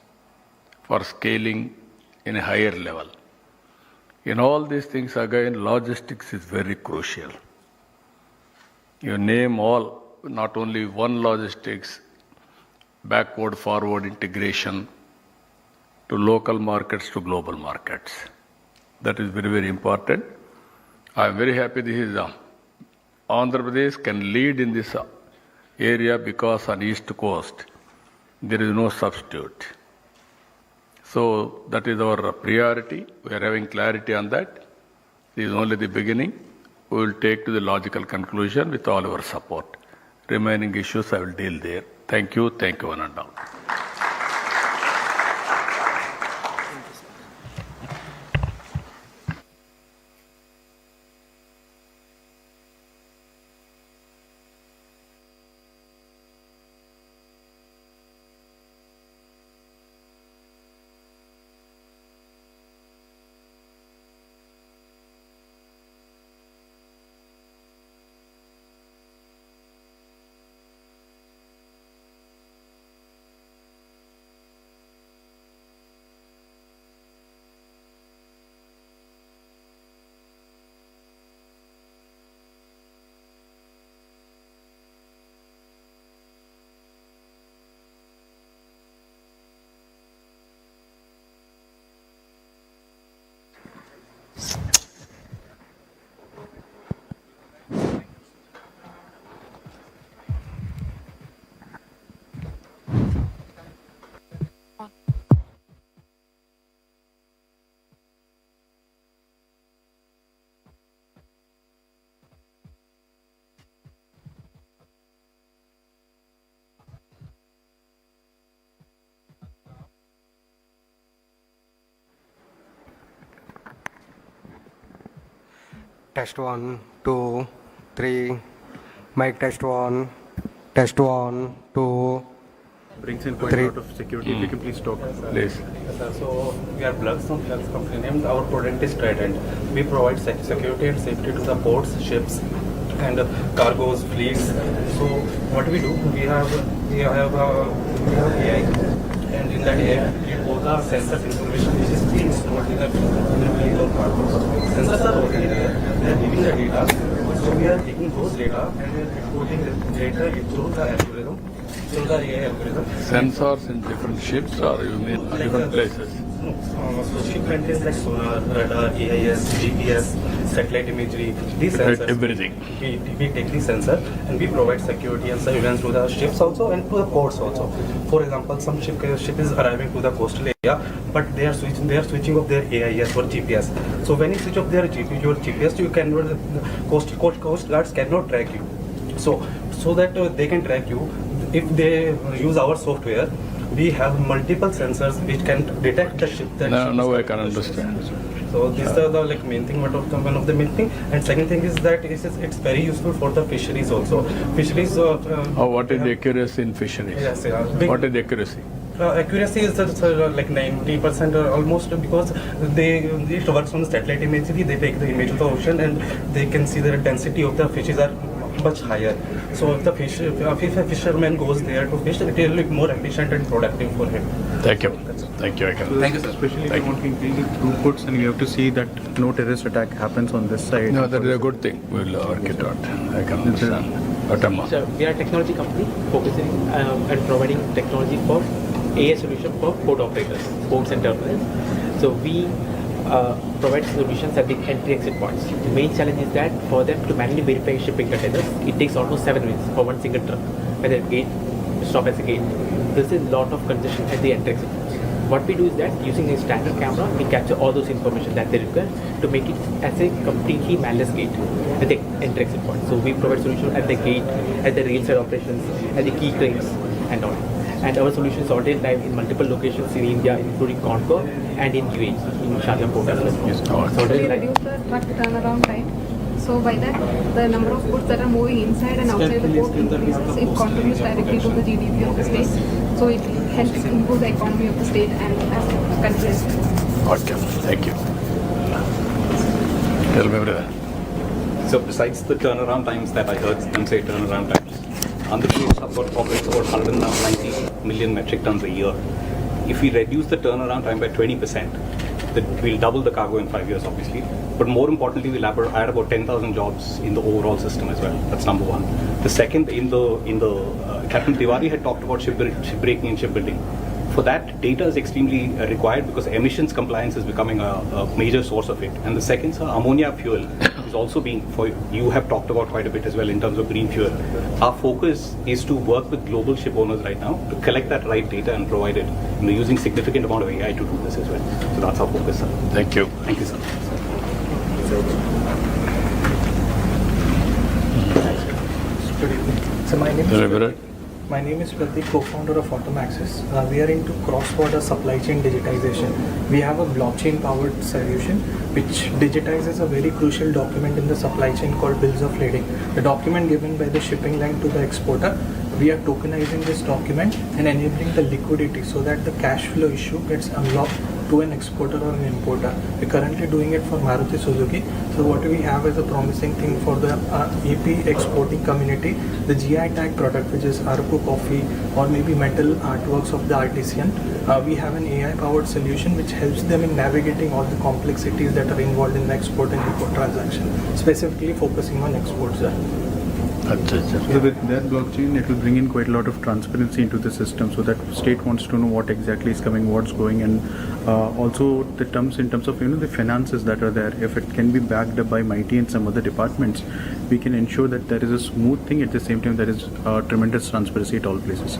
O: for scaling in a higher level. In all these things, again, logistics is very crucial. You name all, not only one logistics, backward, forward integration to local markets to global markets. That is very, very important. I am very happy this is Andhra Pradesh can lead in this area because on East Coast there is no substitute. So that is our priority. We are having clarity on that. This is only the beginning. We will take to the logical conclusion with all our support. Remaining issues I will deal there. Thank you, one and all.
R: Test 1, 2, 3. Mic test 1. Test 1, 2.
S: Brings in point out of security. If you can please talk.
O: Please.
S: Yes, sir. So we are Plugs from Plugs company named. Our product is Trident. We provide security and safety to the ports, ships, and cargoes, fleets. So what we do, we have AI, and in that AI, we both the sensors information which is being stored in the fleet or cargoes. Sensors are already there. They are giving the data. So we are taking those data and we are putting the data through the algorithm, through the AI algorithm.
O: Sensors in different ships or you mean like different places?
S: So ship contains like sonar, radar, AIS, GPS, satellite imagery, these sensors.
O: Everything.
S: We take the sensor and we provide security and surveillance to the ships also and to the ports also. For example, some ship is arriving to the coastal area, but they are switching off their AIS or GPS. So when you switch off your GPS, you cannot, coast guards cannot track you. So that they can track you, if they use our software, we have multiple sensors which can detect the ship.
O: Now I can understand.
S: So these are the main thing, one of the main thing. And second thing is that it's very useful for the fisheries also. Fisheries.
O: What is the accuracy in fisheries?
S: Yes,
O: what is the accuracy?
S: Accuracy is like 90% or almost, because it works on satellite imagery. They take the image of the ocean and they can see the density of the fishes are much higher. So if a fisherman goes there to fish, it will look more efficient and productive for him.
O: Thank you. Thank you.
S: Thank you, sir. Especially
O: if you
S: want
O: to
S: increase the throughputs and you have to see that no terrorist attack happens on this side.
O: No, that is a good thing. We'll work it out. I can understand.
T: Sir, we are a technology company focusing and providing technology for AI solution for port operators, ports and terminals. So we provide solutions at the entry-exit points. The main challenge is that for them to manually verify shipping containers, it takes almost 7 minutes for one single truck. Whether gate, stop as a gate, there's a lot of congestion at the entry-exit points. What we do is that using a standard camera, we capture all those information that they require to make it as a completely manless gate at the entry-exit point. So we provide solutions at the gate, at the rail side operations, at the key cranes, and all. And our solutions are already live in multiple locations in India, including Concord and in UAE, in Sharjah port as well.
U: We reduce the truck turnaround time. So by that, the number of goods that are moving inside and outside the port increases. It contributes directly to the GDP of the state. So it helps improve the economy of the state and as a country as well.
O: Okay, thank you. Tell me, brother.
V: So besides the turnaround times that I heard them say turnaround times, Andhra Pradesh operates about 190 million metric tons a year. If we reduce the turnaround time by 20%, we'll double the cargo in 5 years, obviously. But more importantly, we'll add about 10,000 jobs in the overall system as well. That's number one. The second, Captain Tiwari had talked about shipbreaking and shipbuilding. For that, data is extremely required because emissions compliance is becoming a major source of it. And the second, sir, ammonia fuel is also you have talked about quite a bit as well in terms of green fuel. Our focus is to work with global ship owners right now to collect that right data and provide it, using significant amount of AI to do this as well. So that's our focus, sir.
O: Thank you.
V: Thank you, sir.
W: So my name is Pradeep, co-founder of Automaxis. We are into cross-border supply chain digitization. We have a blockchain-powered solution which digitizes a very crucial document in the supply chain called bills of lading. The document given by the shipping line to the exporter. We are tokenizing this document and enabling the liquidity so that the cash flow issue gets unlocked to an exporter or an importer. We're currently doing it for Maruti Suzuki. So what we have is a promising thing for the EP exporting community, the GI tag product, which is Araku coffee or maybe metal artworks of the artisan. We have an AI powered solution which helps them in navigating all the complexities that are involved in the export and import transaction, specifically focusing on exports.
X: So with that blockchain, it will bring in quite a lot of transparency into the system, so that state wants to know what exactly is coming, what's going, and also the terms in terms of the finances that are there. If it can be backed up by MIT and some other departments, we can ensure that there is a smooth thing. At the same time, there is tremendous transparency at all places.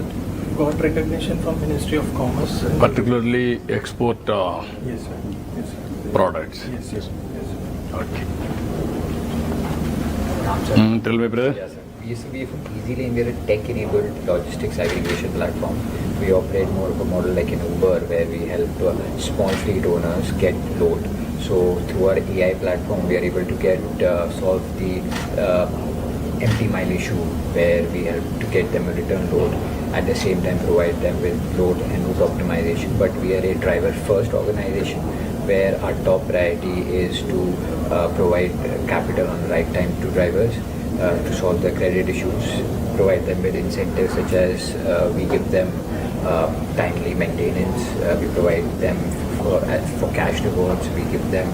W: Got recognition from Ministry of Commerce,
O: particularly export
W: yes, sir. Yes, sir.
O: Products.
W: Yes.
O: Okay. Tell me, brother.
Y: Yes, sir. We used to be from EasyLane. We're a tech-enabled logistics aggregation platform. We operate more of a model like an Uber, where we help small fleet owners get load. So through our AI platform, we are able to solve the empty mile issue, where we help to get them a return load. At the same time, provide them with load and route optimization. But we are a driver-first organization, where our top priority is to provide capital on the right time to drivers to solve their credit issues, provide them with incentives such as we give them timely maintenance, we provide them for cash rewards, we give them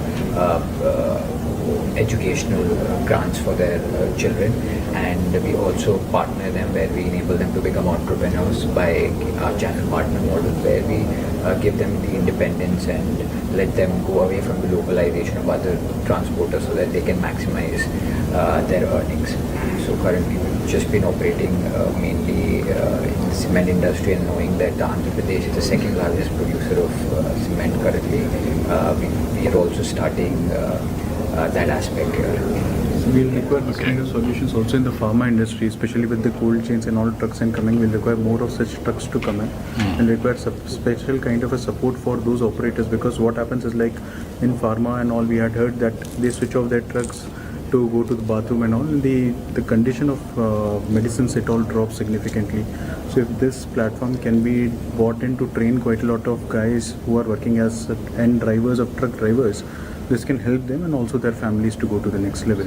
Y: educational grants for their children, and we also partner them where we enable them to become entrepreneurs by our channel partner model, where we give them the independence and let them go away from the localization of other transporters so that they can maximize their earnings. So currently we've just been operating mainly in the cement industry, and knowing that Andhra Pradesh is the second largest producer of cement currently, we are also starting that aspect here.
X: So we'll require this kind of solutions also in the pharma industry, especially with the cold chains and all trucks and coming. We'll require more of such trucks to come in, and require special kind of a support for those operators, because what happens is, like in pharma and all, we had heard that they switch off their trucks to go to the bathroom and all, and the condition of medicines, it all drops significantly. So if this platform can be bought in to train quite a lot of guys who are working as end drivers of truck drivers, this can help them and also their families to go to the next level,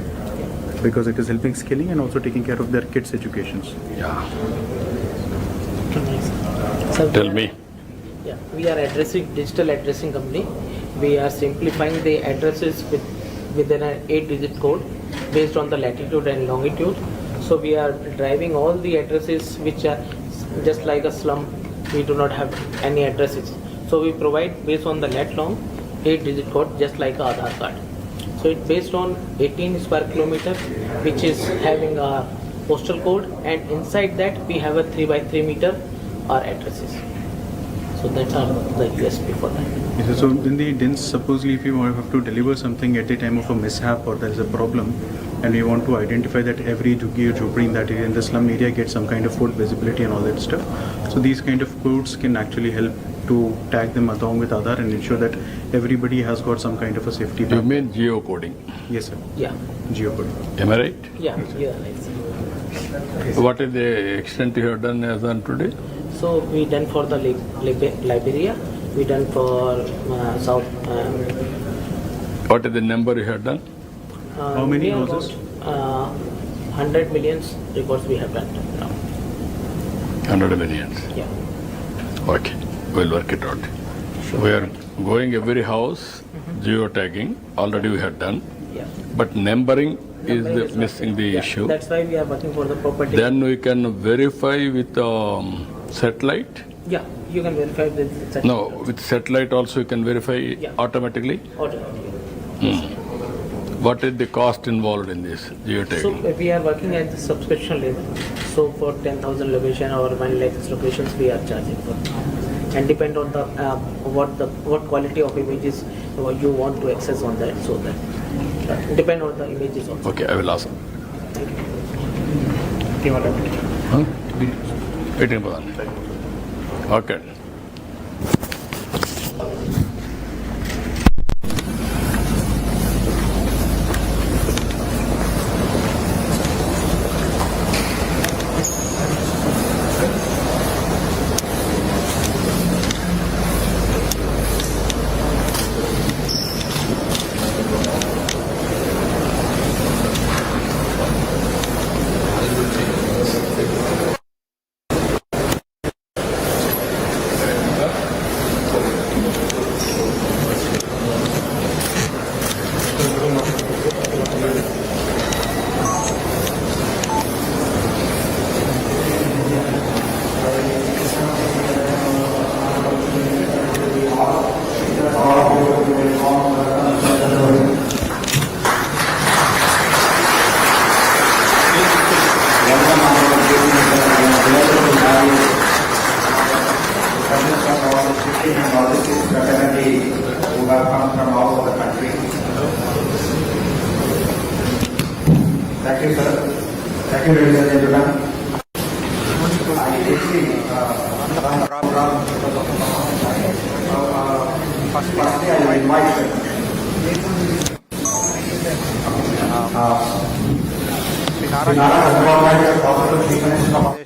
X: because it is helping skilling and also taking care of their kids' educations.
O: Yeah.
T: So
O: Tell me.
T: Yeah, we are digital addressing company. We are simplifying the addresses within an 8-digit code based on the latitude and longitude. So we are driving all the addresses which are just like a slum. We do not have any addresses. So we provide based on the lat long 8-digit code, just like a Aadhaar card. So it's based on 18 square kilometer, which is having a postal code, and inside that we have a 3 by 3 meter our addresses. So that are the USP for that.
X: Yes, so in the DINs, supposedly if you have to deliver something at the time of a mishap or there is a problem, and we want to identify that every juggi or jhopri in that area, in the slum area, gets some kind of food visibility and all that stuff. So these kind of codes can actually help to tag them along with Aadhaar and ensure that everybody has got some kind of a safety.
O: You mean geocoding?
X: Yes, sir.
T: Yeah.
X: Geocoding.
O: Am I right?
T: Yeah,
O: What is the extent you have done as on today?
T: So we done for the Liberia, we done for South.
O: What is the number you have done?
X: How many houses?
T: 100 millions records we have done now.
O: 100 millions.
T: Yeah.
O: Okay, we'll work it out. We are going every house, geotagging, already we have done.
T: Yeah.
O: But numbering is missing the issue.
T: That's why we are working for the property.
O: Then we can verify with satellite.
T: Yeah, you can verify with satellite.
O: No, with satellite also you can verify automatically.
T: Automatically.
O: What is the cost involved in this geotagging?
T: So we are working at the subscription level. So for 10,000 location or 1 lakh locations, we are charging for. And depend on the what quality of images you want to access on that. So that depend on the images also.
O: Okay, I will ask.
T: Thank you.
O: Huh? Waiting for that. Okay.
A: Thank you, sir. Thank you, ladies and gentlemen. Firstly, I invite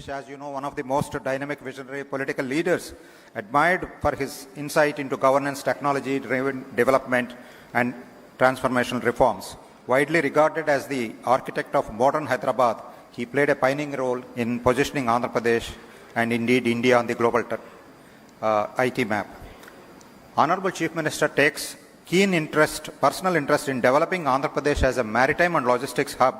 A: as you know, one of the most dynamic visionary political leaders, admired for his insight into governance, technology-driven development, and transformational reforms. Widely regarded as the architect of modern Hyderabad, he played a pioneering role in positioning Andhra Pradesh and indeed India on the global IT map. Honorable Chief Minister takes keen interest, personal interest in developing Andhra Pradesh as a maritime and logistics hub.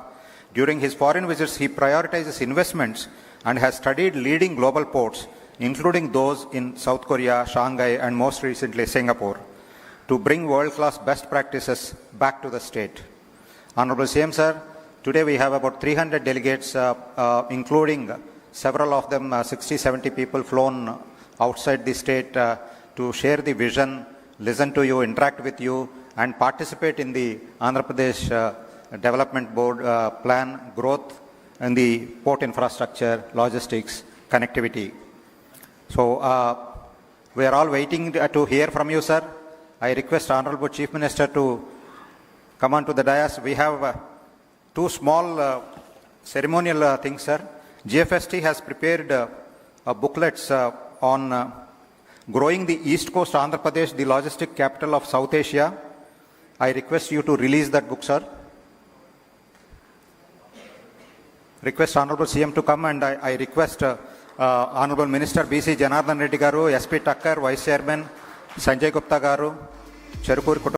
A: During his foreign visits, he prioritizes investments and has studied leading global ports, including those in South Korea, Shanghai, and most recently Singapore, to bring world-class best practices back to the state. Honorable CM Sir, today we have about 300 delegates, including several of them, 60-70 people flown outside the state to share the vision, listen to you, interact with you, and participate in the Andhra Pradesh Development Board plan growth in the port infrastructure, logistics, connectivity. So we are all waiting to hear from you, sir. I request Honorable Chief Minister to come on to the dais. We have two small ceremonial things, sir. GFST has prepared booklets on growing the East Coast Andhra Pradesh, the logistic capital of South Asia. I request you to release that book, sir. Request Honorable CM to come, and I request Honorable Minister BC Janardhan Reddy Garu, SP Takkar, Vice Chairman Sanjay Gupta Garu, Cherukuri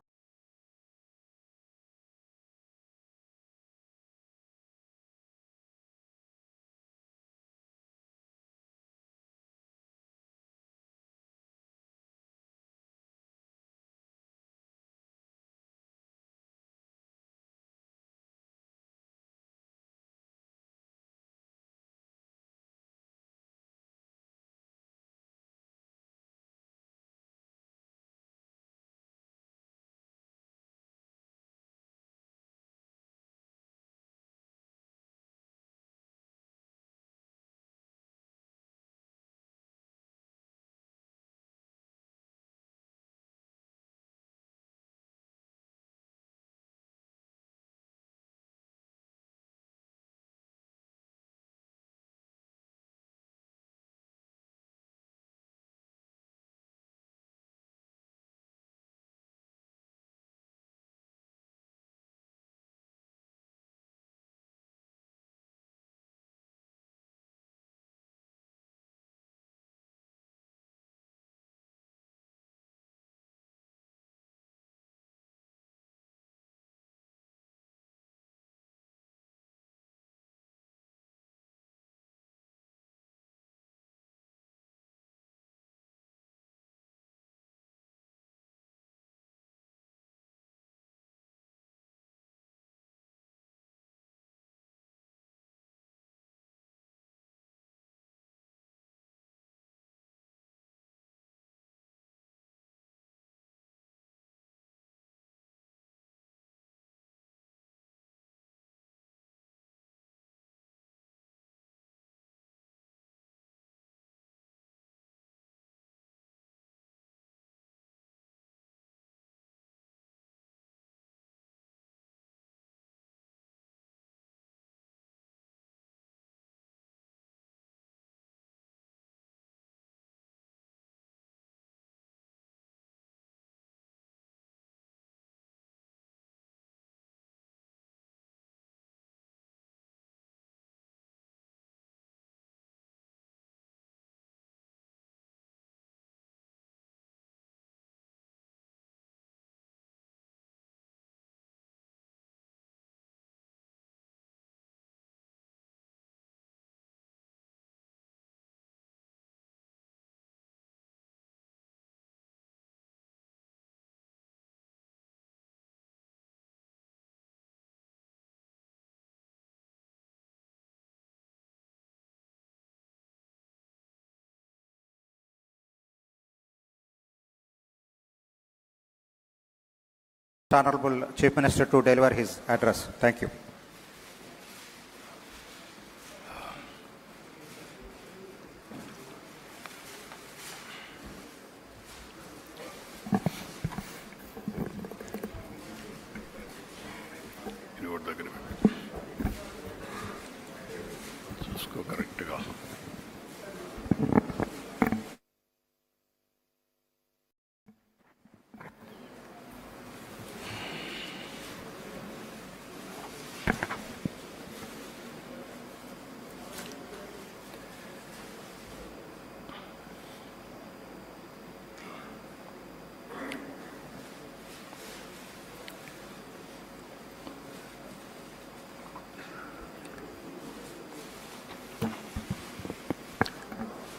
A: Honorable Chief Minister to deliver his address. Thank you.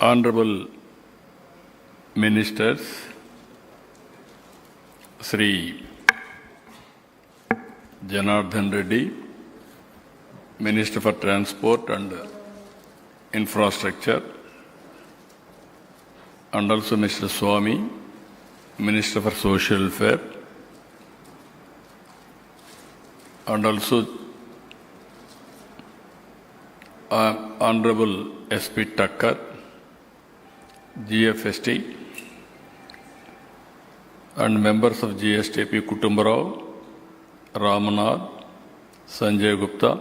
O: Honorable Ministers, Sri Janardhan Reddy, Minister for Transport and Infrastructure, and also Mr. Swami, Minister for Social Welfare, and also Honorable S.P. Thakkar, GFST, and members of GSTP Kutumbarao, Ramanath, Sanjay Gupta,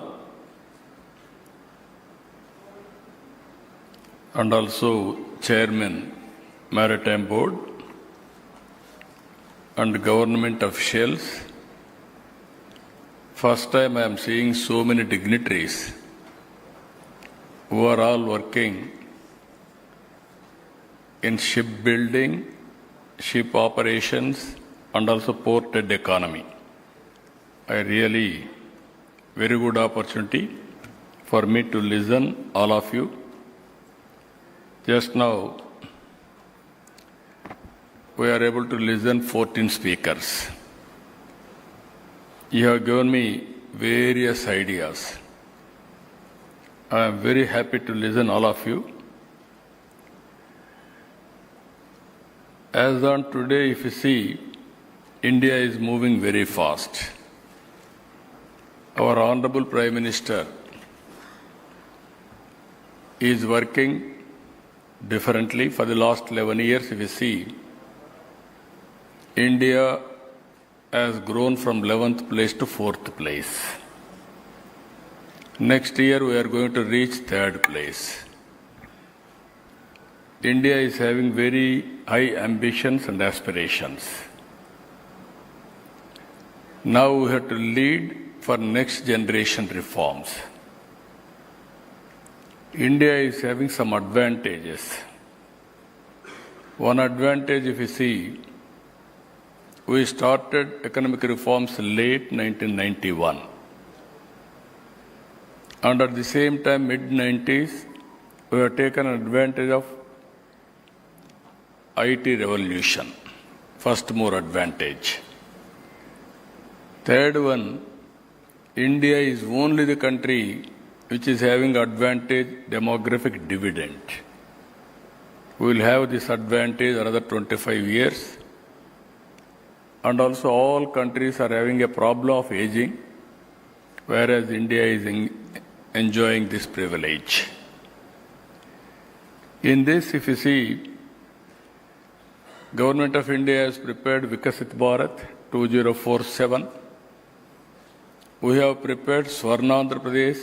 O: and also Chairman, Maritime Board, and government officials. First time I am seeing so many dignitaries who are all working in shipbuilding, ship operations, and also ported economy. Very good opportunity for me to listen all of you. Just now, we are able to listen 14 speakers. You have given me various ideas. I am very happy to listen all of you. As on today, if you see, India is moving very fast. Our Honorable Prime Minister is working differently. For the last 11 years, if you see, India has grown from 11th place to 4th place. Next year, we are going to reach 3rd place. India is having very high ambitions and aspirations. Now we have to lead for next generation reforms. India is having some advantages. One advantage, if you see, we started economic reforms late 1991. And at the same time, mid-90s, we have taken advantage of IT revolution. First more advantage. Third one, India is only the country which is having advantage demographic dividend. We will have this advantage another 25 years. And also all countries are having a problem of aging, whereas India is enjoying this privilege. In this, if you see, Government of India has prepared Vikasit Bharat 2047. We have prepared Swarna Andhra Pradesh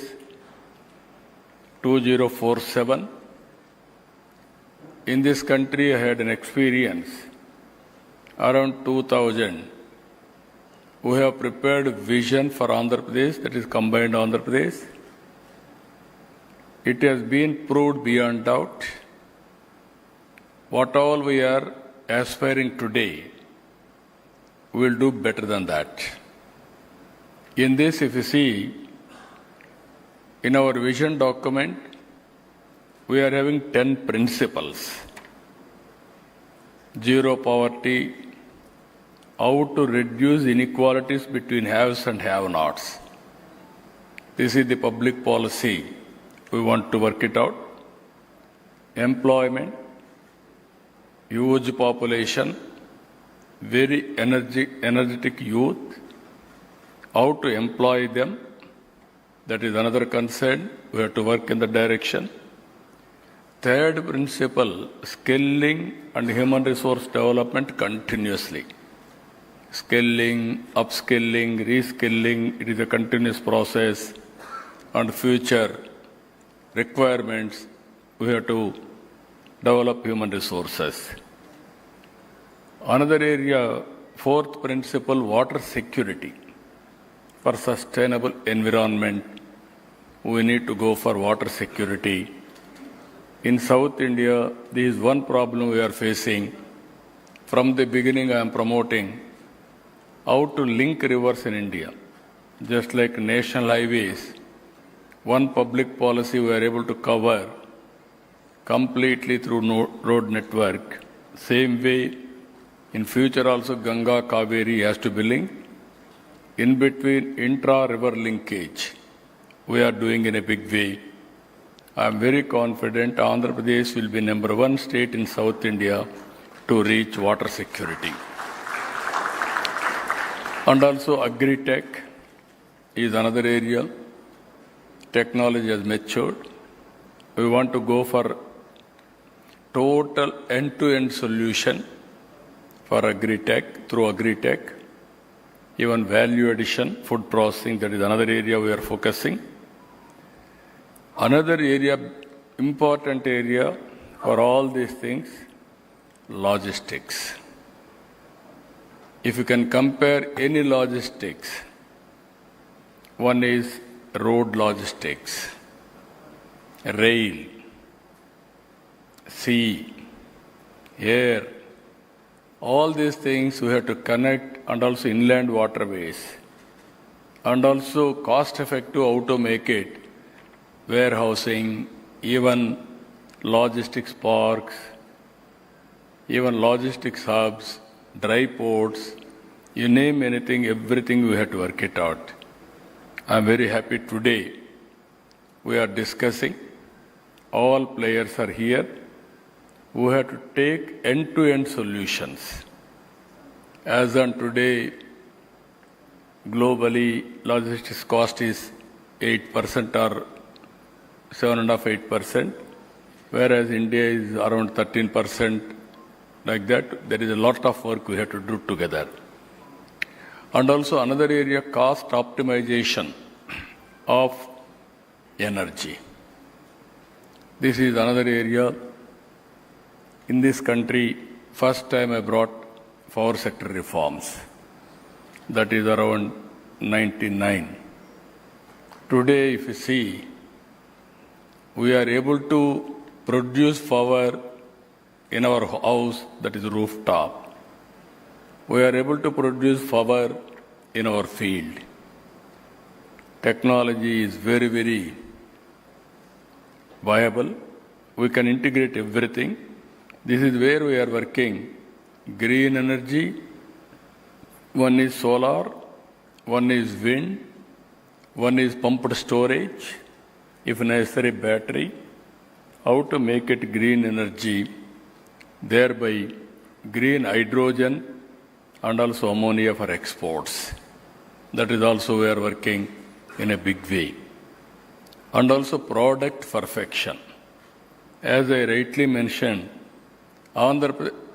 O: 2047. In this country, I had an experience. Around 2000, we have prepared vision for Andhra Pradesh, that is combined Andhra Pradesh. It has been proved beyond doubt. What all we are aspiring today, we will do better than that. In this, if you see, in our vision document, we are having 10 principles. Zero poverty, how to reduce inequalities between haves and have-nots. This is the public policy. We want to work it out. Employment, huge population, very energetic youth, how to employ them. That is another concern. We have to work in the direction. Third principle, skilling and human resource development continuously. Skilling, upskilling, reskilling, it is a continuous process. And future requirements, we have to develop human resources. Another area, fourth principle, water security. For sustainable environment, we need to go for water security. In South India, this is one problem we are facing. From the beginning, I am promoting how to link rivers in India. Just like national highways, one public policy we are able to cover completely through road network. Same way, in future also Ganga Kaveri has to be linked. In between intra-river linkage, we are doing in a big way. I am very confident Andhra Pradesh will be #1 state in South India to reach water security. And also agri-tech is another area. Technology has matured. We want to go for total end-to-end solution for agri-tech, through agri-tech. Even value addition, food processing, that is another area we are focusing. Another area, important area for all these things, logistics. If you can compare any logistics, one is road logistics, rail, sea, air, all these things we have to connect, and also inland waterways, and also cost effective how to make it, warehousing, even logistics parks, even logistics hubs, dry ports, you name anything, everything we have to work it out. I am very happy today we are discussing, all players are here, we have to take end-to-end solutions. As on today, globally, logistics cost is 8% or 7.5-8%, whereas India is around 13%. Like that, there is a lot of work we have to do together. And also another area, cost optimization of energy. This is another area. In this country, first time I brought power sector reforms. That is around 99. Today, if you see, we are able to produce power in our house, that is rooftop. We are able to produce power in our field. Technology is very, very viable. We can integrate everything. This is where we are working. Green energy, one is solar, one is wind, one is pumped storage, if necessary battery. How to make it green energy, thereby green hydrogen and also ammonia for exports. That is also we are working in a big way. And also product perfection. As I rightly mentioned,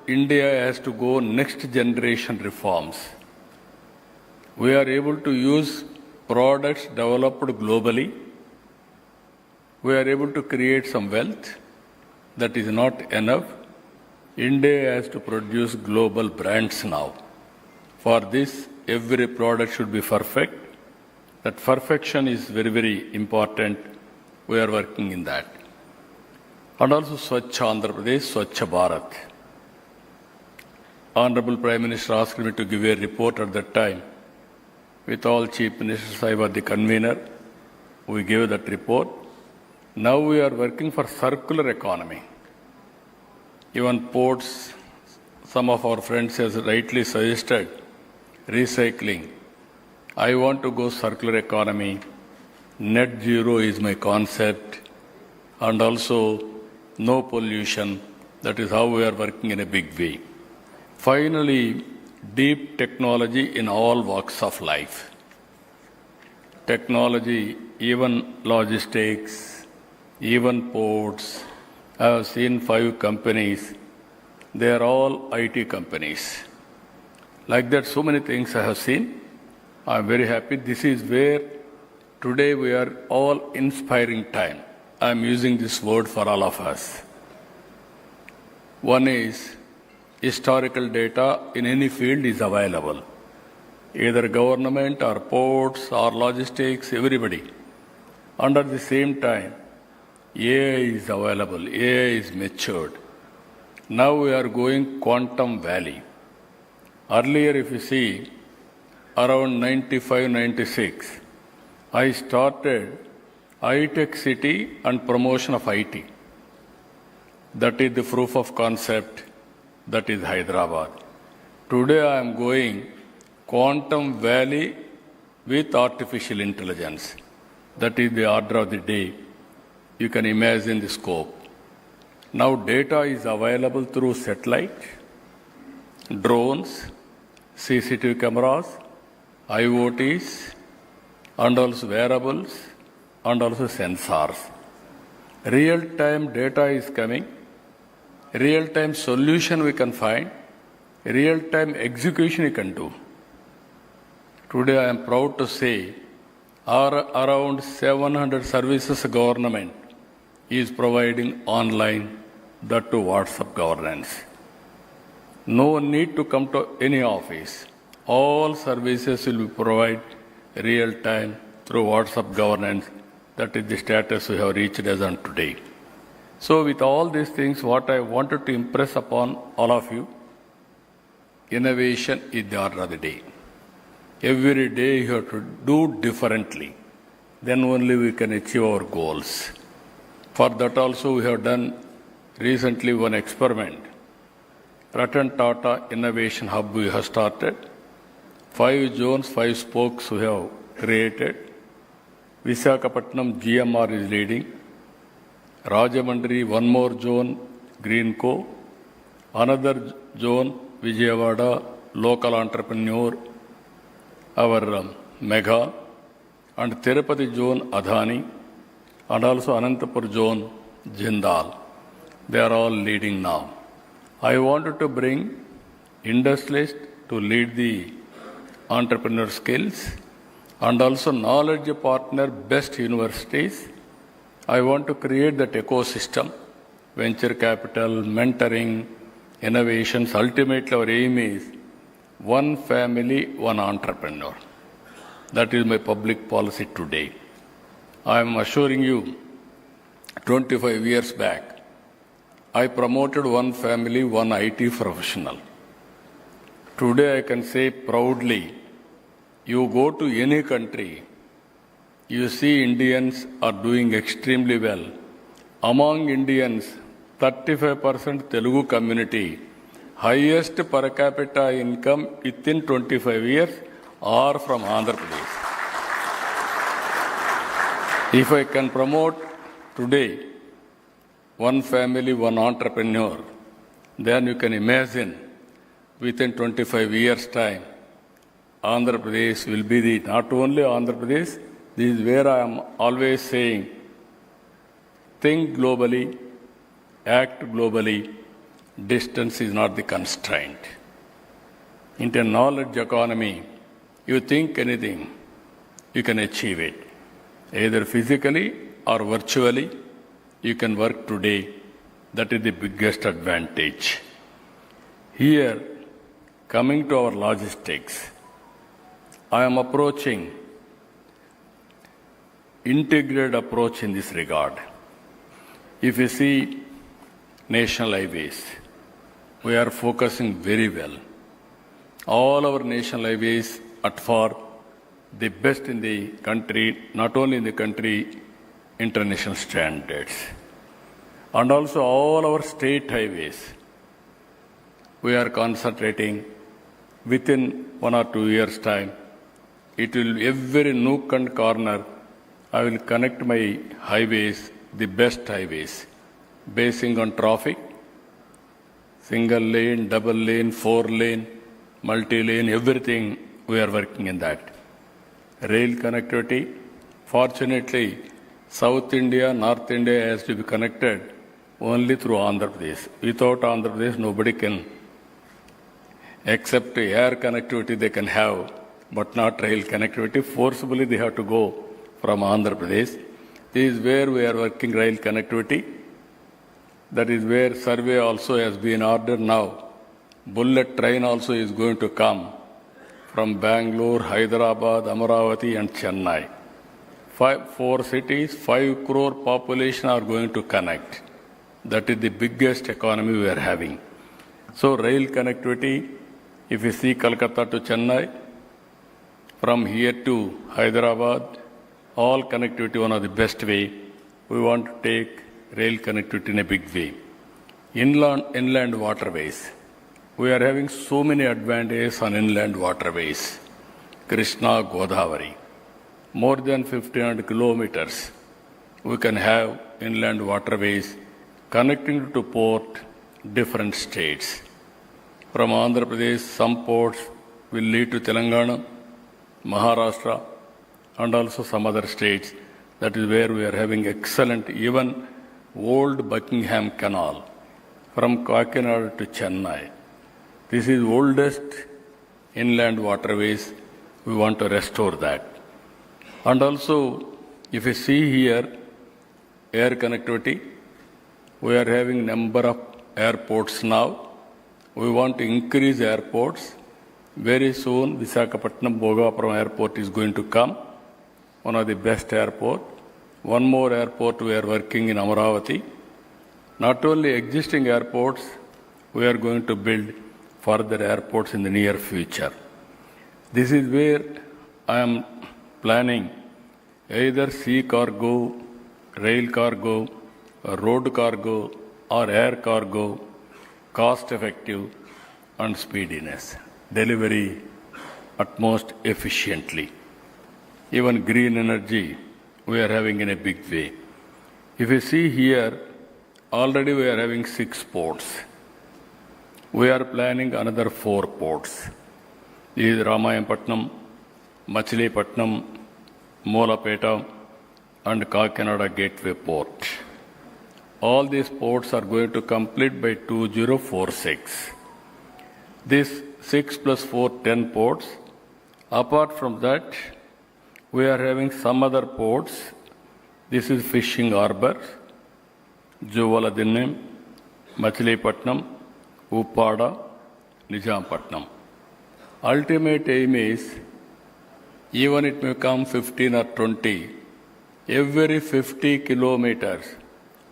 O: India has to go next generation reforms. We are able to use products developed globally. We are able to create some wealth. That is not enough. India has to produce global brands now. For this, every product should be perfect. That perfection is very, very important. We are working in that. And also Swachh Andhra Pradesh, Swachh Bharat. Honorable Prime Minister asked me to give a report at that time. With all Chief Ministers, I was the convener. We gave that report. Now we are working for circular economy. Even ports, some of our friends has rightly suggested recycling. I want to go circular economy. Net zero is my concept. And also no pollution. That is how we are working in a big way. Finally, deep technology in all walks of life. Technology, even logistics, even ports. I have seen 5 companies. They are all IT companies. Like that, so many things I have seen. I am very happy. This is where today we are all inspiring time. I am using this word for all of us. One is historical data in any field is available. Either government or ports or logistics, everybody. Under the same time, AI is available, AI is matured. Now we are going quantum valley. Earlier, if you see, around 95, 96, I started high-tech city and promotion of IT. That is the proof of concept, that is Hyderabad. Today I am going quantum valley with artificial intelligence. That is the order of the day. You can imagine the scope. Now data is available through satellite, drones, CCTV cameras, IoTs, and also wearables, and also sensors. Real-time data is coming. Real-time solution we can find. Real-time execution we can do. Today I am proud to say around 700 services government is providing online, that to WhatsApp governance. No need to come to any office. All services will be provided real-time through WhatsApp governance. That is the status we have reached as on today. So with all these things, what I wanted to impress upon all of you, innovation is the order of the day. Every day you have to do differently. Then only we can achieve our goals. For that also we have done recently one experiment. Ratan Tata Innovation Hub we have started. 5 zones, 5 spokes we have created. Visakhapatnam GMR is leading. Rajamandri, one more zone, Greenco. Another zone, Vijayawada, local entrepreneur, our Mega. And Tirupati zone, Adhani. And also Anantapur zone, Jindal. They are all leading now. I wanted to bring industrialists to lead the entrepreneur skills and also knowledge partner best universities. I want to create that ecosystem, venture capital, mentoring, innovations. Ultimately, our aim is one family, one entrepreneur. That is my public policy today. I am assuring you, 25 years back, I promoted one family, one IT professional. Today I can say proudly, you go to any country, you see Indians are doing extremely well. Among Indians, 35% Telugu community, highest per capita income within 25 years are from Andhra Pradesh. If I can promote today one family, one entrepreneur, then you can imagine within 25 years' time, Andhra Pradesh will be the, not only Andhra Pradesh, this is where I am always saying, think globally, act globally, distance is not the constraint. In a knowledge economy, you think anything, you can achieve it. Either physically or virtually, you can work today. That is the biggest advantage. Here, coming to our logistics, I am approaching integrated approach in this regard. If you see national highways, we are focusing very well. All our national highways at far the best in the country, not only in the country, international standards. And also all our state highways, we are concentrating within 1 or 2 years' time. It will, every nook and corner, I will connect my highways, the best highways, basing on traffic, single lane, double lane, 4 lane, multi-lane, everything, we are working in that. Rail connectivity, fortunately, South India, North India has to be connected only through Andhra Pradesh. Without Andhra Pradesh, nobody can, except air connectivity they can have, but not rail connectivity. Forcibly they have to go from Andhra Pradesh. This is where we are working rail connectivity. That is where survey also has been ordered now. Bullet train also is going to come from Bangalore, Hyderabad, Amaravati and Chennai. 4 cities, 5 crore population are going to connect. That is the biggest economy we are having. So rail connectivity, if you see Kolkata to Chennai, from here to Hyderabad, all connectivity one of the best way. We want to take rail connectivity in a big way. Inland waterways. We are having so many advantages on inland waterways. Krishna, Godavari. More than 1,500 kilometers. We can have inland waterways connecting to port, different states. From Andhra Pradesh, some ports will lead to Telangana, Maharashtra, and also some other states. That is where we are having excellent, even old Buckingham Canal from Kakinada to Chennai. This is oldest inland waterways. We want to restore that. And also, if you see here, air connectivity, we are having number of airports now. We want to increase airports. Very soon, Visakhapatnam Bhogapuram Airport is going to come, one of the best airport. One more airport we are working in Amaravati. Not only existing airports, we are going to build further airports in the near future. This is where I am planning either sea cargo, rail cargo, road cargo, or air cargo, cost effective and speediness, delivery at most efficiently. Even green energy, we are having in a big way. If you see here, already we are having 6 ports. We are planning another 4 ports. This is Ramayapatnam, Machilipatnam, Molapeta, and Kakinada Gateway Port. All these ports are going to complete by 2046. This 6 plus 4, 10 ports. Apart from that, we are having some other ports. This is Fishing Harbour, Juvaladinnem, Machilipatnam, Uppada, Nijampatnam. Ultimate aim is, even it may come 15 or 20, every 50 kilometers,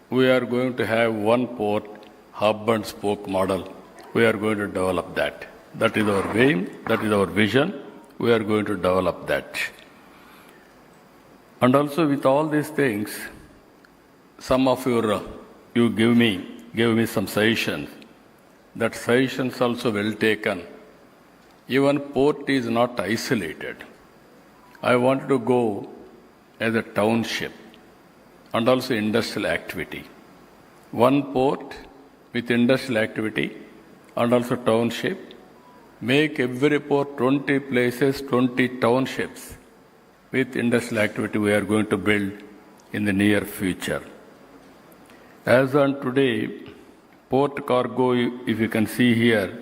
O: we are going to have one port, hub and spoke model. We are going to develop that. That is our aim, that is our vision. We are going to develop that. And also with all these things, some of you gave me some suggestions. That suggestions also well taken. Even port is not isolated. I want to go as a township and also industrial activity. One port with industrial activity and also township. Make every port 20 places, 20 townships with industrial activity we are going to build in the near future. As on today, port cargo, if you can see here,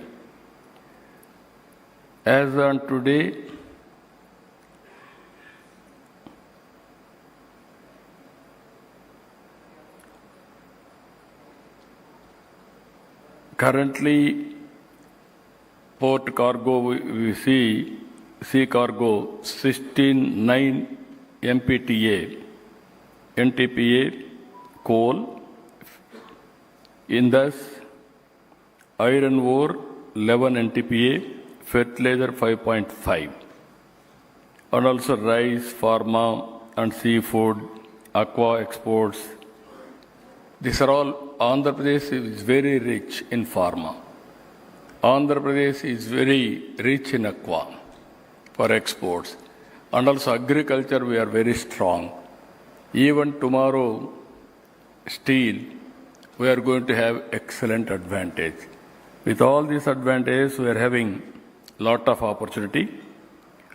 O: as on today, currently port cargo we see, sea cargo 16.9 MPTA, NTPA, coal, Indus, iron ore 11 NTPA, fertilizer 5.5, and also rice, pharma and seafood, aqua exports. These are all, Andhra Pradesh is very rich in pharma. Andhra Pradesh is very rich in aqua for exports. And also agriculture, we are very strong. Even tomorrow, steel, we are going to have excellent advantage. With all these advantages, we are having lot of opportunity.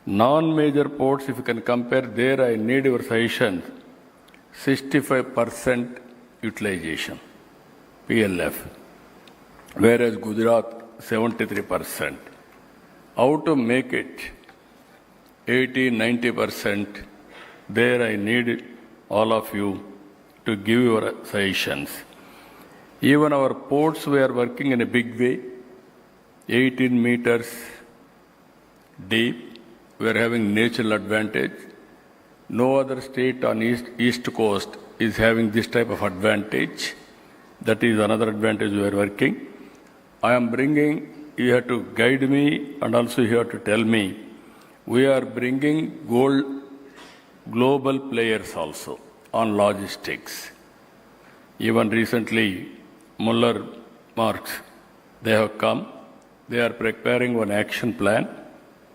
O: Non-major ports, if you can compare, there I need your suggestion, 65% utilization, PLF, whereas Gujarat, 73%. How to make it 80-90%, there I need all of you to give your suggestions. Even our ports, we are working in a big way, 18 meters deep. We are having natural advantage. No other state on east coast is having this type of advantage. That is another advantage we are working. I am bringing, you have to guide me and also you have to tell me, we are bringing global players also on logistics. Even recently, Muller Marx, they have come. They are preparing one action plan.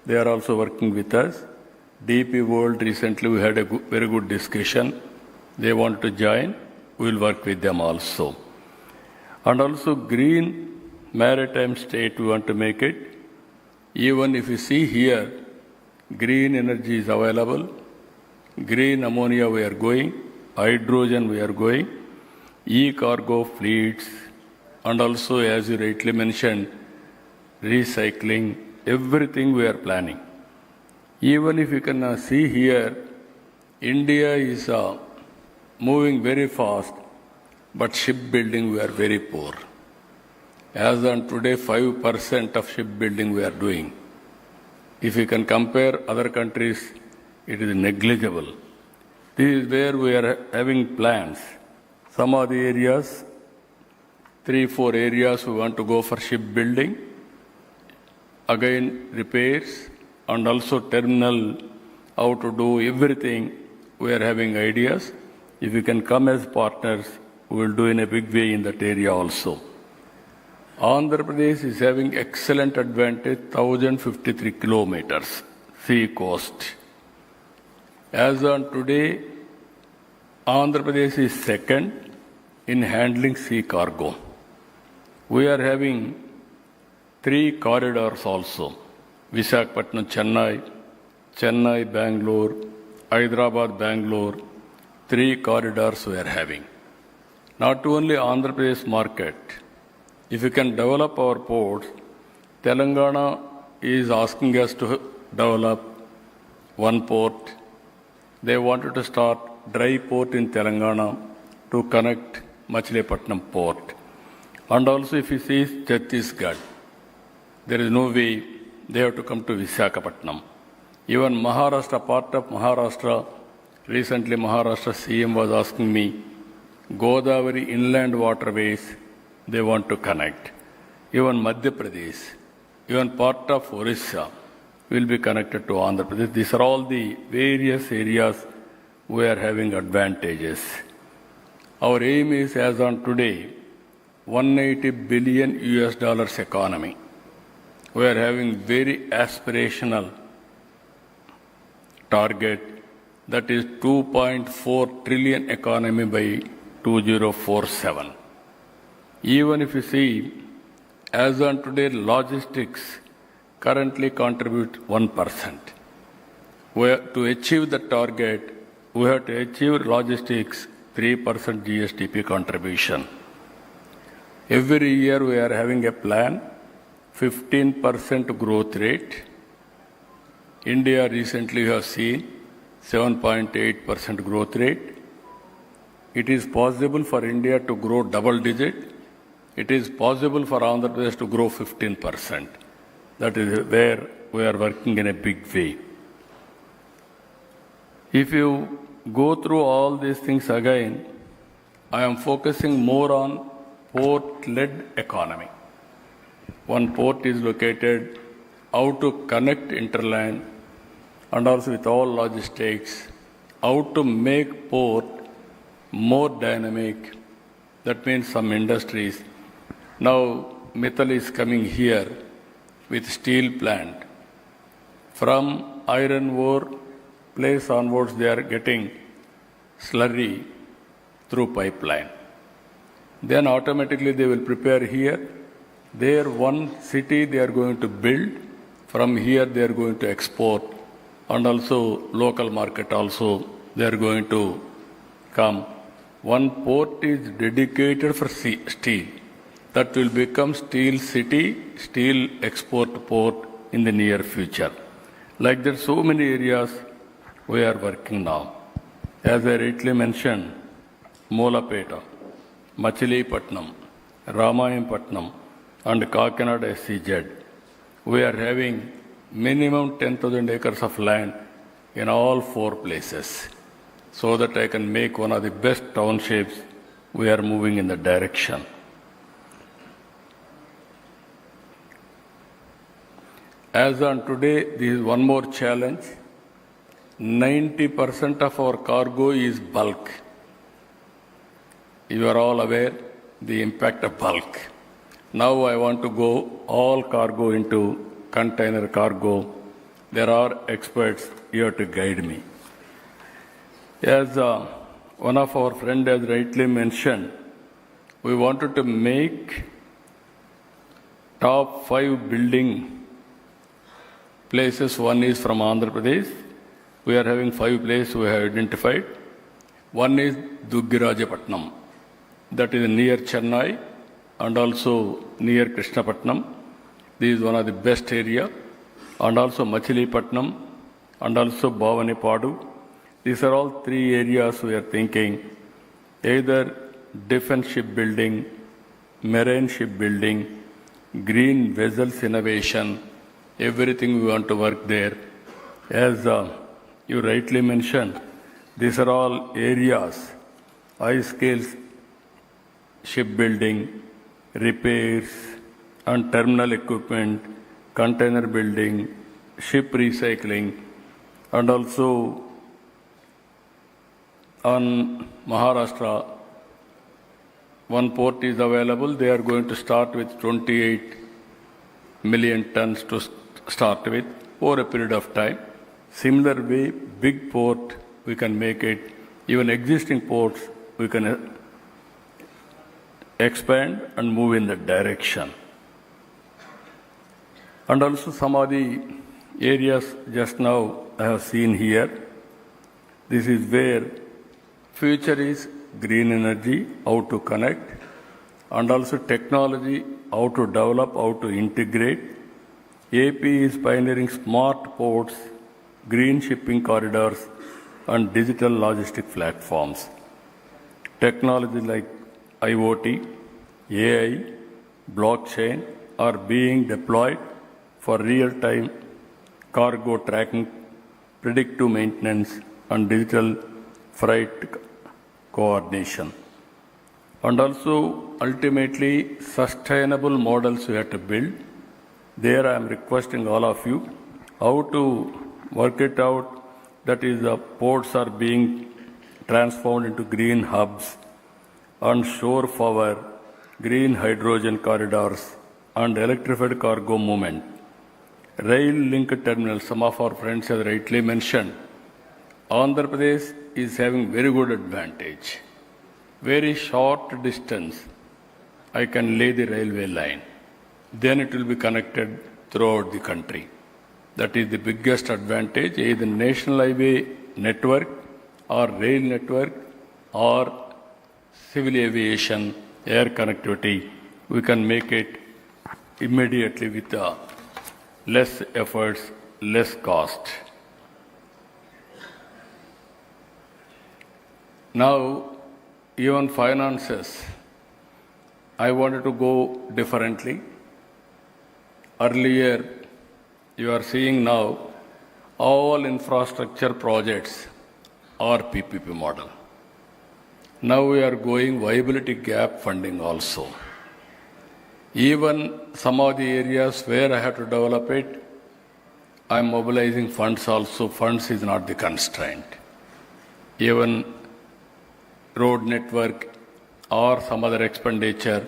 O: They are also working with us. DP World, recently we had a very good discussion. They want to join. We will work with them also. And also green maritime state, we want to make it. Even if you see here, green energy is available. Green ammonia we are going. Hydrogen we are going. E-cargo fleets. And also, as you rightly mentioned, recycling, everything we are planning. Even if you can see here, India is moving very fast, but shipbuilding we are very poor. As on today, 5% of shipbuilding we are doing. If you can compare other countries, it is negligible. This is where we are having plans. Some of the areas, 3-4 areas we want to go for shipbuilding. Again, repairs and also terminal, how to do everything. We are having ideas. If we can come as partners, we will do in a big way in that area also. Andhra Pradesh is having excellent advantage, 1,053 kilometers, sea coast. As on today, Andhra Pradesh is second in handling sea cargo. We are having 3 corridors also. Visakhapatnam, Chennai, Bangalore, Hyderabad, Bangalore. 3 corridors we are having. Not only Andhra Pradesh market. If we can develop our ports, Telangana is asking us to develop one port. They wanted to start dry port in Telangana to connect Machilipatnam port. And also if you see Chhattisgarh, there is no way they have to come to Visakhapatnam. Even Maharashtra, part of Maharashtra, recently Maharashtra CM was asking me, Godavari inland waterways, they want to connect. Even Madhya Pradesh, even part of Orissa will be connected to Andhra Pradesh. These are all the various areas we are having advantages. Our aim is, as on today, $180 billion economy. We are having very aspirational target, that is 2.4 trillion economy by 2047. Even if you see, as on today, logistics currently contribute 1%. To achieve the target, we have to achieve logistics 3% GSDP contribution. Every year we are having a plan, 15% growth rate. India recently has seen 7.8% growth rate. It is possible for India to grow double digit. It is possible for Andhra Pradesh to grow 15%. That is where we are working in a big way. If you go through all these things again, I am focusing more on port-led economy. One port is located, how to connect interland and also with all logistics, how to make port more dynamic. That means some industries. Now, Mittal is coming here with steel plant. From iron ore place onwards, they are getting slurry through pipeline. Then automatically they will prepare here. There one city they are going to build From here they are going to export, and also local market also they are going to come. One port is dedicated for steel. That will become steel city, steel export port in the near future. Like that, so many areas we are working now. As I rightly mentioned, Molapeta, Machilipatnam, Ramayapatnam, and Kakinada SEZ. We are having minimum 10,000 acres of land in all 4 places, so that I can make one of the best townships. We are moving in the direction. As on today, there is one more challenge. 90% of our cargo is bulk. You are all aware the impact of bulk. Now I want to go all cargo into container cargo. There are experts here to guide me. As one of our friends has rightly mentioned, we wanted to make top 5 building places. One is from Andhra Pradesh. We are having 5 places we have identified. One is Duggirajapatnam, that is near Chennai and also near Krishnapatnam. This is one of the best area. And also Machilipatnam and also Bhavanipadu. These are all 3 areas we are thinking. Either defense shipbuilding, marine shipbuilding, green vessels innovation, everything we want to work there. As you rightly mentioned, these are all areas, high-scale shipbuilding, repairs and terminal equipment, container building, ship recycling, and also on Maharashtra, one port is available. They are going to start with 28 million tons to start with over a period of time. Similar way, big port, we can make it. Even existing ports, we can expand and move in that direction. And also some of the areas just now I have seen here. This is where future is green energy, how to connect, and also technology, how to develop, how to integrate. AP is pioneering smart ports, green shipping corridors, and digital logistic platforms. Technology like IoT, AI, blockchain are being deployed for real-time cargo tracking, predictive maintenance, and digital freight coordination. And also, ultimately, sustainable models we have to build. There I am requesting all of you how to work it out. That is, the ports are being transformed into green hubs, and shore power, green hydrogen corridors, and electrified cargo movement. Rail link terminals, some of our friends have rightly mentioned. Andhra Pradesh is having very good advantage. Very short distance, I can lay the railway line. Then it will be connected throughout the country. That is the biggest advantage, either national highway network or rail network or civil aviation, air connectivity. We can make it immediately with less efforts, less cost. Now, even finances, I wanted to go differently. Earlier, you are seeing now, all infrastructure projects are PPP model. Now we are going viability gap funding also. Even some of the areas where I have to develop it, I am mobilizing funds also. Funds is not the constraint. Even road network or some other expenditure,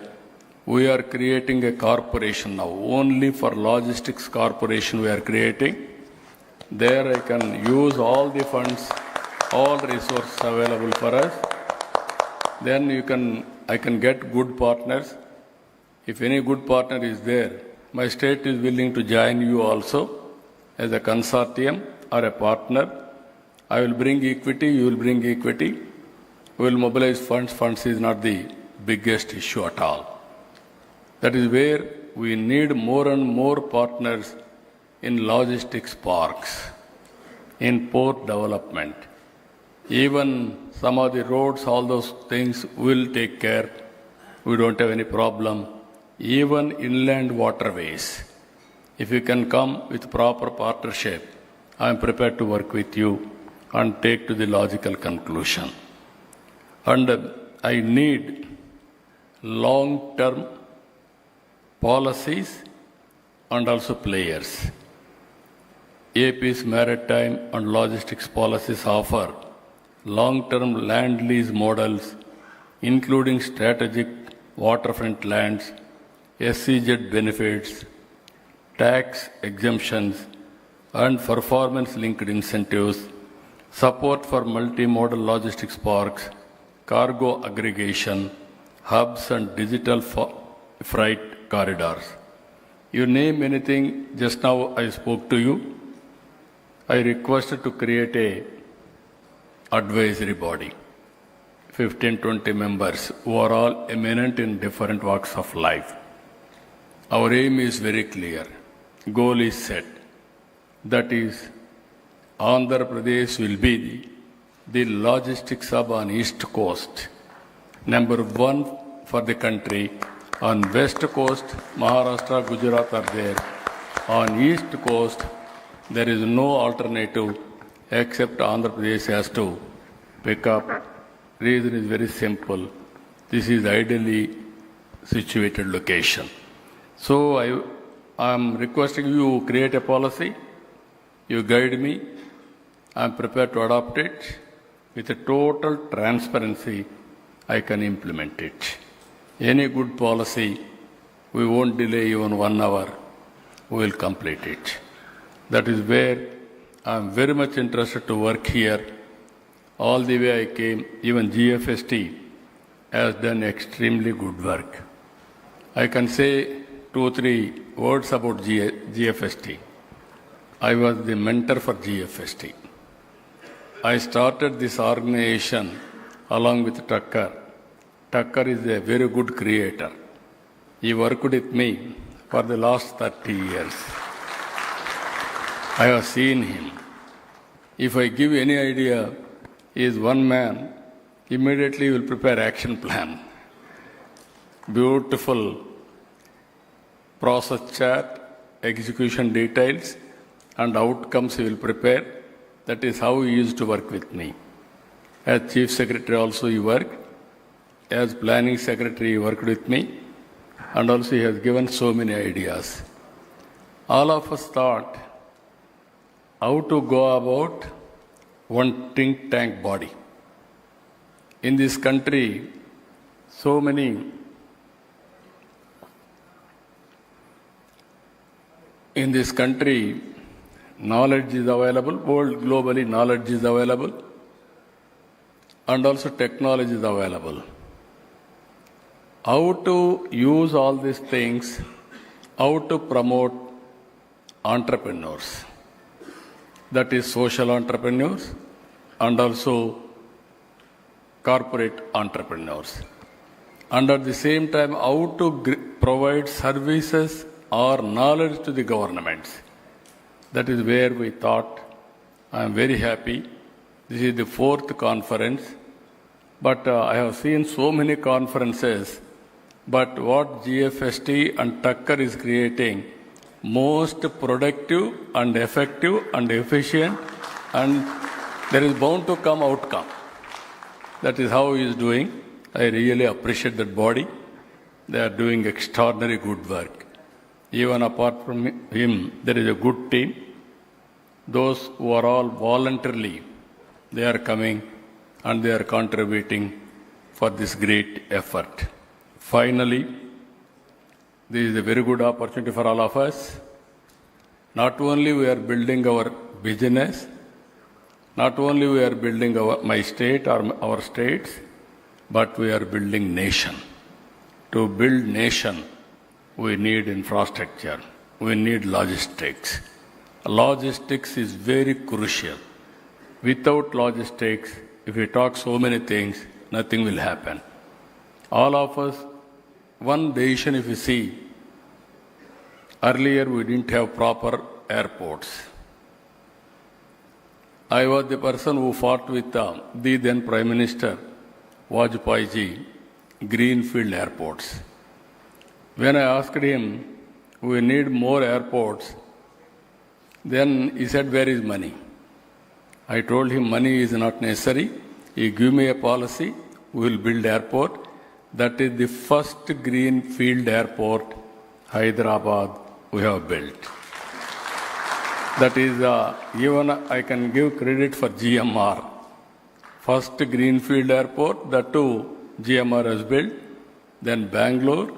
O: we are creating a corporation now. Only for logistics corporation we are creating. There I can use all the funds, all resources available for us. Then I can get good partners. If any good partner is there, my state is willing to join you also as a consortium or a partner. I will bring equity, you will bring equity. We will mobilize funds. Funds is not the biggest issue at all. That is where we need more and more partners in logistics parks, in port development. Even some of the roads, all those things will take care. We don't have any problem. Even inland waterways. If you can come with proper partnership, I am prepared to work with you and take to the logical conclusion. And I need long-term policies and also players. AP's maritime and logistics policies offer long-term land lease models, including strategic waterfront lands, SEZ benefits, tax exemptions, and performance-linked incentives, support for multimodal logistics parks, cargo aggregation, hubs, and digital freight corridors. You name anything, just now I spoke to you. I requested to create a advisory body, 15-20 members who are all eminent in different walks of life. Our aim is very clear. Goal is set. That is, Andhra Pradesh will be the logistics hub on East Coast. Number one for the country. On West Coast, Maharashtra, Gujarat are there. On East Coast, there is no alternative except Andhra Pradesh has to pick up. Reason is very simple. This is ideally situated location. So I am requesting you create a policy. You guide me. I am prepared to adopt it. With a total transparency, I can implement it. Any good policy, we won't delay even 1 hour. We will complete it. That is where I am very much interested to work here. All the way I came, even GFST has done extremely good work. I can say 2 or 3 words about GFST. I was the mentor for GFST. I started this organization along with Tucker. Tucker is a very good creator. He worked with me for the last 30 years. I have seen him. If I give any idea, he is one man, immediately will prepare action plan. Beautiful process chart, execution details, and outcomes he will prepare. That is how he used to work with me. As Chief Secretary also he worked. As Planning Secretary he worked with me. And also he has given so many ideas. All of us thought how to go about one think tank body. In this country, so many knowledge is available, world globally knowledge is available, and also technology is available. How to use all these things, how to promote entrepreneurs, that is social entrepreneurs and also corporate entrepreneurs. And at the same time, how to provide services or knowledge to the governments. That is where we thought, I am very happy. This is the 4th conference, but I have seen so many conferences, but what GFST and Tucker is creating, most productive and effective and efficient, and there is bound to come outcome. That is how he is doing. I really appreciate that body. They are doing extraordinary good work. Even apart from him, there is a good team. Those who are all voluntarily, they are coming and they are contributing for this great effort. Finally, this is a very good opportunity for all of us. Not only we are building our business, not only we are building my state or our states, but we are building nation. To build nation, we need infrastructure, we need logistics. Logistics is very crucial. Without logistics, if we talk so many things, nothing will happen. All of us, one decision if you see, earlier we didn't have proper airports. I was the person who fought with the then Prime Minister, Vajpayee ji, greenfield airports. When I asked him, we need more airports, then he said, where is money? I told him money is not necessary. He gave me a policy, we will build airport. That is the first greenfield airport, Hyderabad, we have built. That is, even I can give credit for GMR. First greenfield airport, that too GMR has built. Then Bangalore,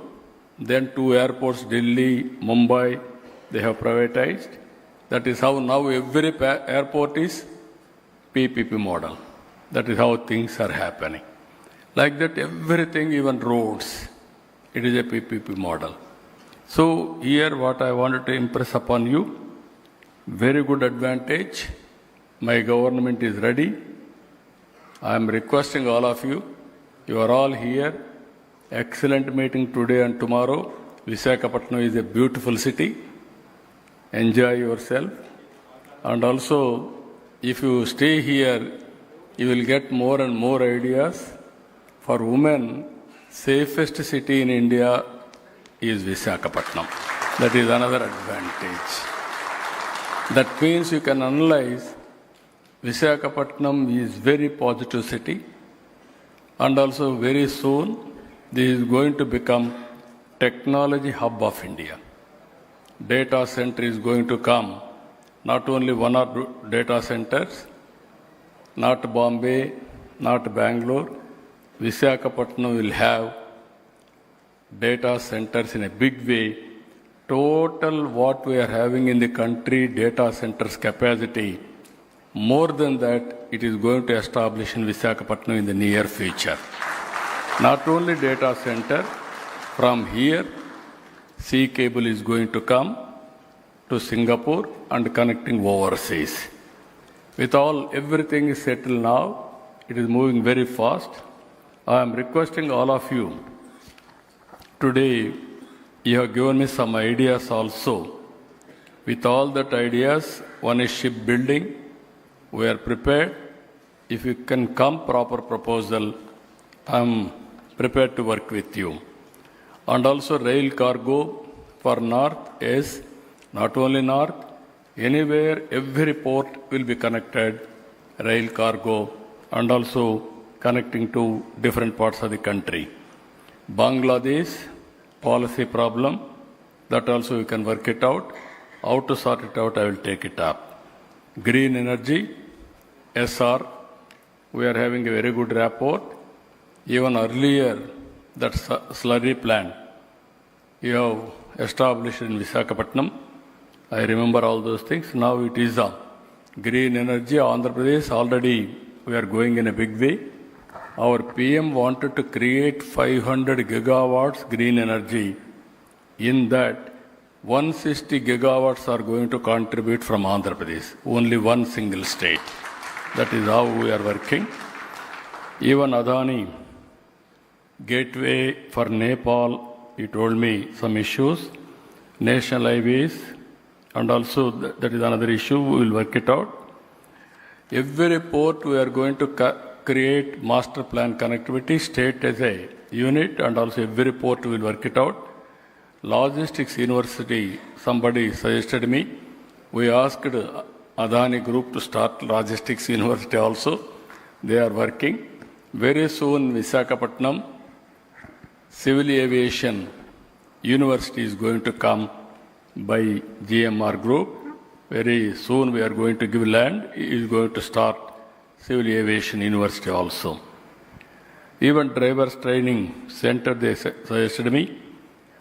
O: then 2 airports, Delhi, Mumbai, they have privatized. That is how now every airport is PPP model. That is how things are happening. Like that, everything, even roads, it is a PPP model. So here what I wanted to impress upon you, very good advantage. My government is ready. I am requesting all of you, you are all here. Excellent meeting today and tomorrow. Visakhapatnam is a beautiful city. Enjoy yourself. And also, if you stay here, you will get more and more ideas. For women, safest city in India is Visakhapatnam. That is another advantage. That means you can analyze Visakhapatnam is very positive city, and also very soon this is going to become technology hub of India. Data center is going to come, not only one or two data centers, not Bombay, not Bangalore. Visakhapatnam will have data centers in a big way. Total what we are having in the country, data centers capacity, more than that, it is going to establish in Visakhapatnam in the near future. Not only data center, from here, sea cable is going to come to Singapore and connecting overseas. With everything is settled now, it is moving very fast. I am requesting all of you, today you have given me some ideas also. With all that ideas, one is shipbuilding. We are prepared. If you can come proper proposal, I am prepared to work with you. And also rail cargo for North is not only North, anywhere, every port will be connected, rail cargo, and also connecting to different parts of the country. Bangladesh, policy problem, that also we can work it out. How to sort it out, I will take it up. Green energy, SR, we are having a very good rapport. Even earlier, that slurry plant, you have established in Visakhapatnam. I remember all those things. Now it is green energy. Andhra Pradesh, already we are going in a big way. Our PM wanted to create 500 gigawatts green energy. In that, 160 gigawatts are going to contribute from Andhra Pradesh, only one single state. That is how we are working. Even Adani, gateway for Nepal, he told me some issues, national highways, and also that is another issue, we will work it out. Every port we are going to create master plan connectivity, state as a unit, and also every port will work it out. Logistics University, somebody suggested me, we asked Adani Group to start Logistics University also. They are working. Very soon, Visakhapatnam Civil Aviation University is going to come by GMR Group. Very soon we are going to give land. It is going to start Civil Aviation University also. Even drivers training center, they suggested me.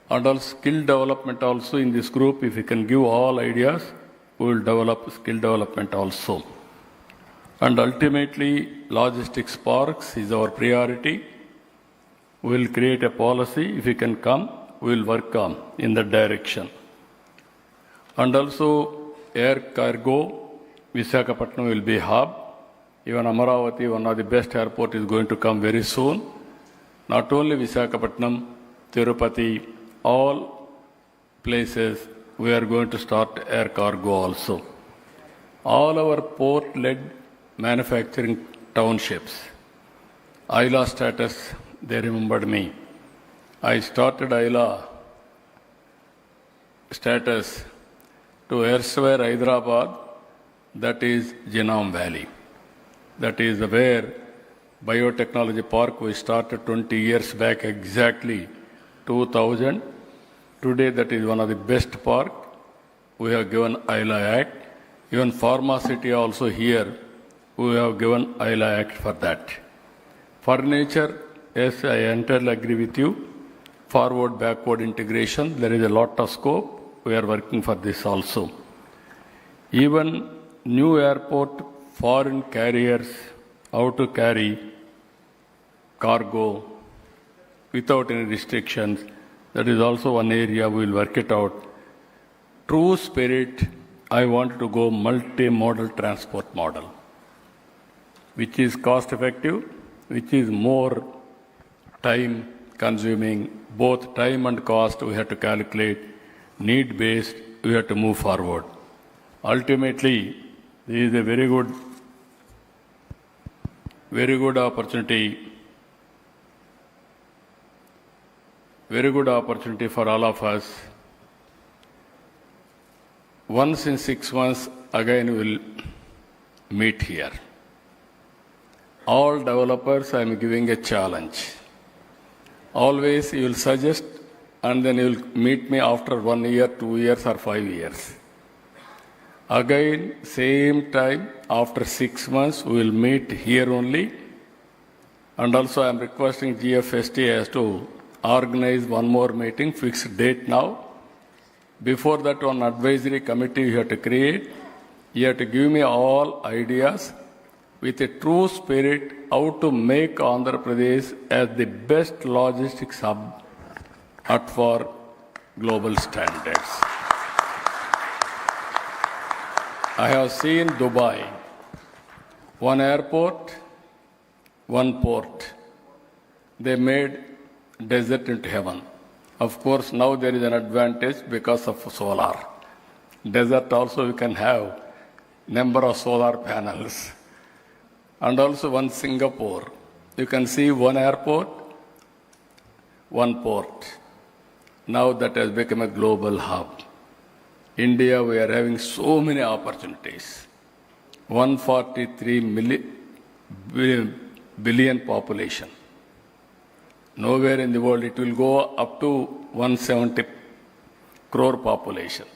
O: And also skill development also in this group, if you can give all ideas, we will develop skill development also. And ultimately, logistics parks is our priority. We will create a policy. If you can come, we will work on in that direction. And also air cargo, Visakhapatnam will be hub. Even Amaravati, one of the best airport, is going to come very soon. Not only Visakhapatnam, Tirupati, all places we are going to start air cargo also. All our port-led manufacturing townships, ILA status, they remembered me. I started ILA status to erstwhile Hyderabad, that is Genome Valley. That is where biotechnology park we started 20 years back, exactly 2000. Today that is one of the best park. We have given ILA Act. Even Pharma City also here, we have given ILA Act for that. Furniture, yes, I entirely agree with you. Forward, backward integration, there is a lot of scope. We are working for this also. Even new airport, foreign carriers, how to carry cargo without any restrictions. That is also one area we will work it out. True spirit, I want to go multi-modal transport model, which is cost effective, which is more time consuming, both time and cost we have to calculate, need based, we have to move forward. Ultimately, this is a very good opportunity for all of us. Once in 6 months, again we will meet here. All developers, I am giving a challenge. Always you will suggest and then you will meet me after 1 year, 2 years or 5 years. Again, same time, after 6 months, we will meet here only. And also I am requesting GFST as to organize one more meeting, fixed date now. Before that, one advisory committee you have to create. You have to give me all ideas with a true spirit how to make Andhra Pradesh as the best logistics hub at for global standards. I have seen Dubai, one airport, one port. They made desert into heaven. Of course, now there is an advantage because of solar. Desert also we can have number of solar panels. And also one Singapore. You can see one airport, one port. Now that has become a global hub. India, we are having so many opportunities. 143 billion population. Nowhere in the world it will go up to 170 crore population.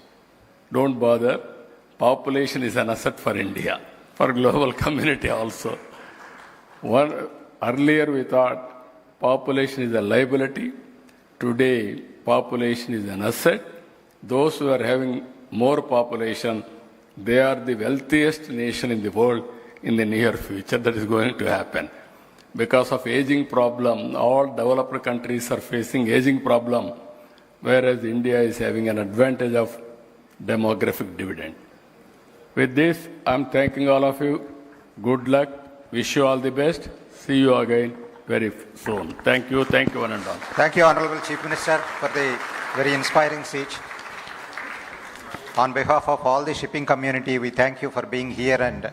O: Don't bother. Population is an asset for India, for global community also. Earlier we thought population is a liability. Today, population is an asset. Those who are having more population, they are the wealthiest nation in the world in the near future. That is going to happen. Because of aging problem, all developed countries are facing aging problem, whereas India is having an advantage of demographic dividend. With this, I'm thanking all of you. Good luck. Wish you all the best. See you again very soon. Thank you, one and all.
A: Thank you, Honorable Chief Minister, for the very inspiring speech. On behalf of all the shipping community, we thank you for being here and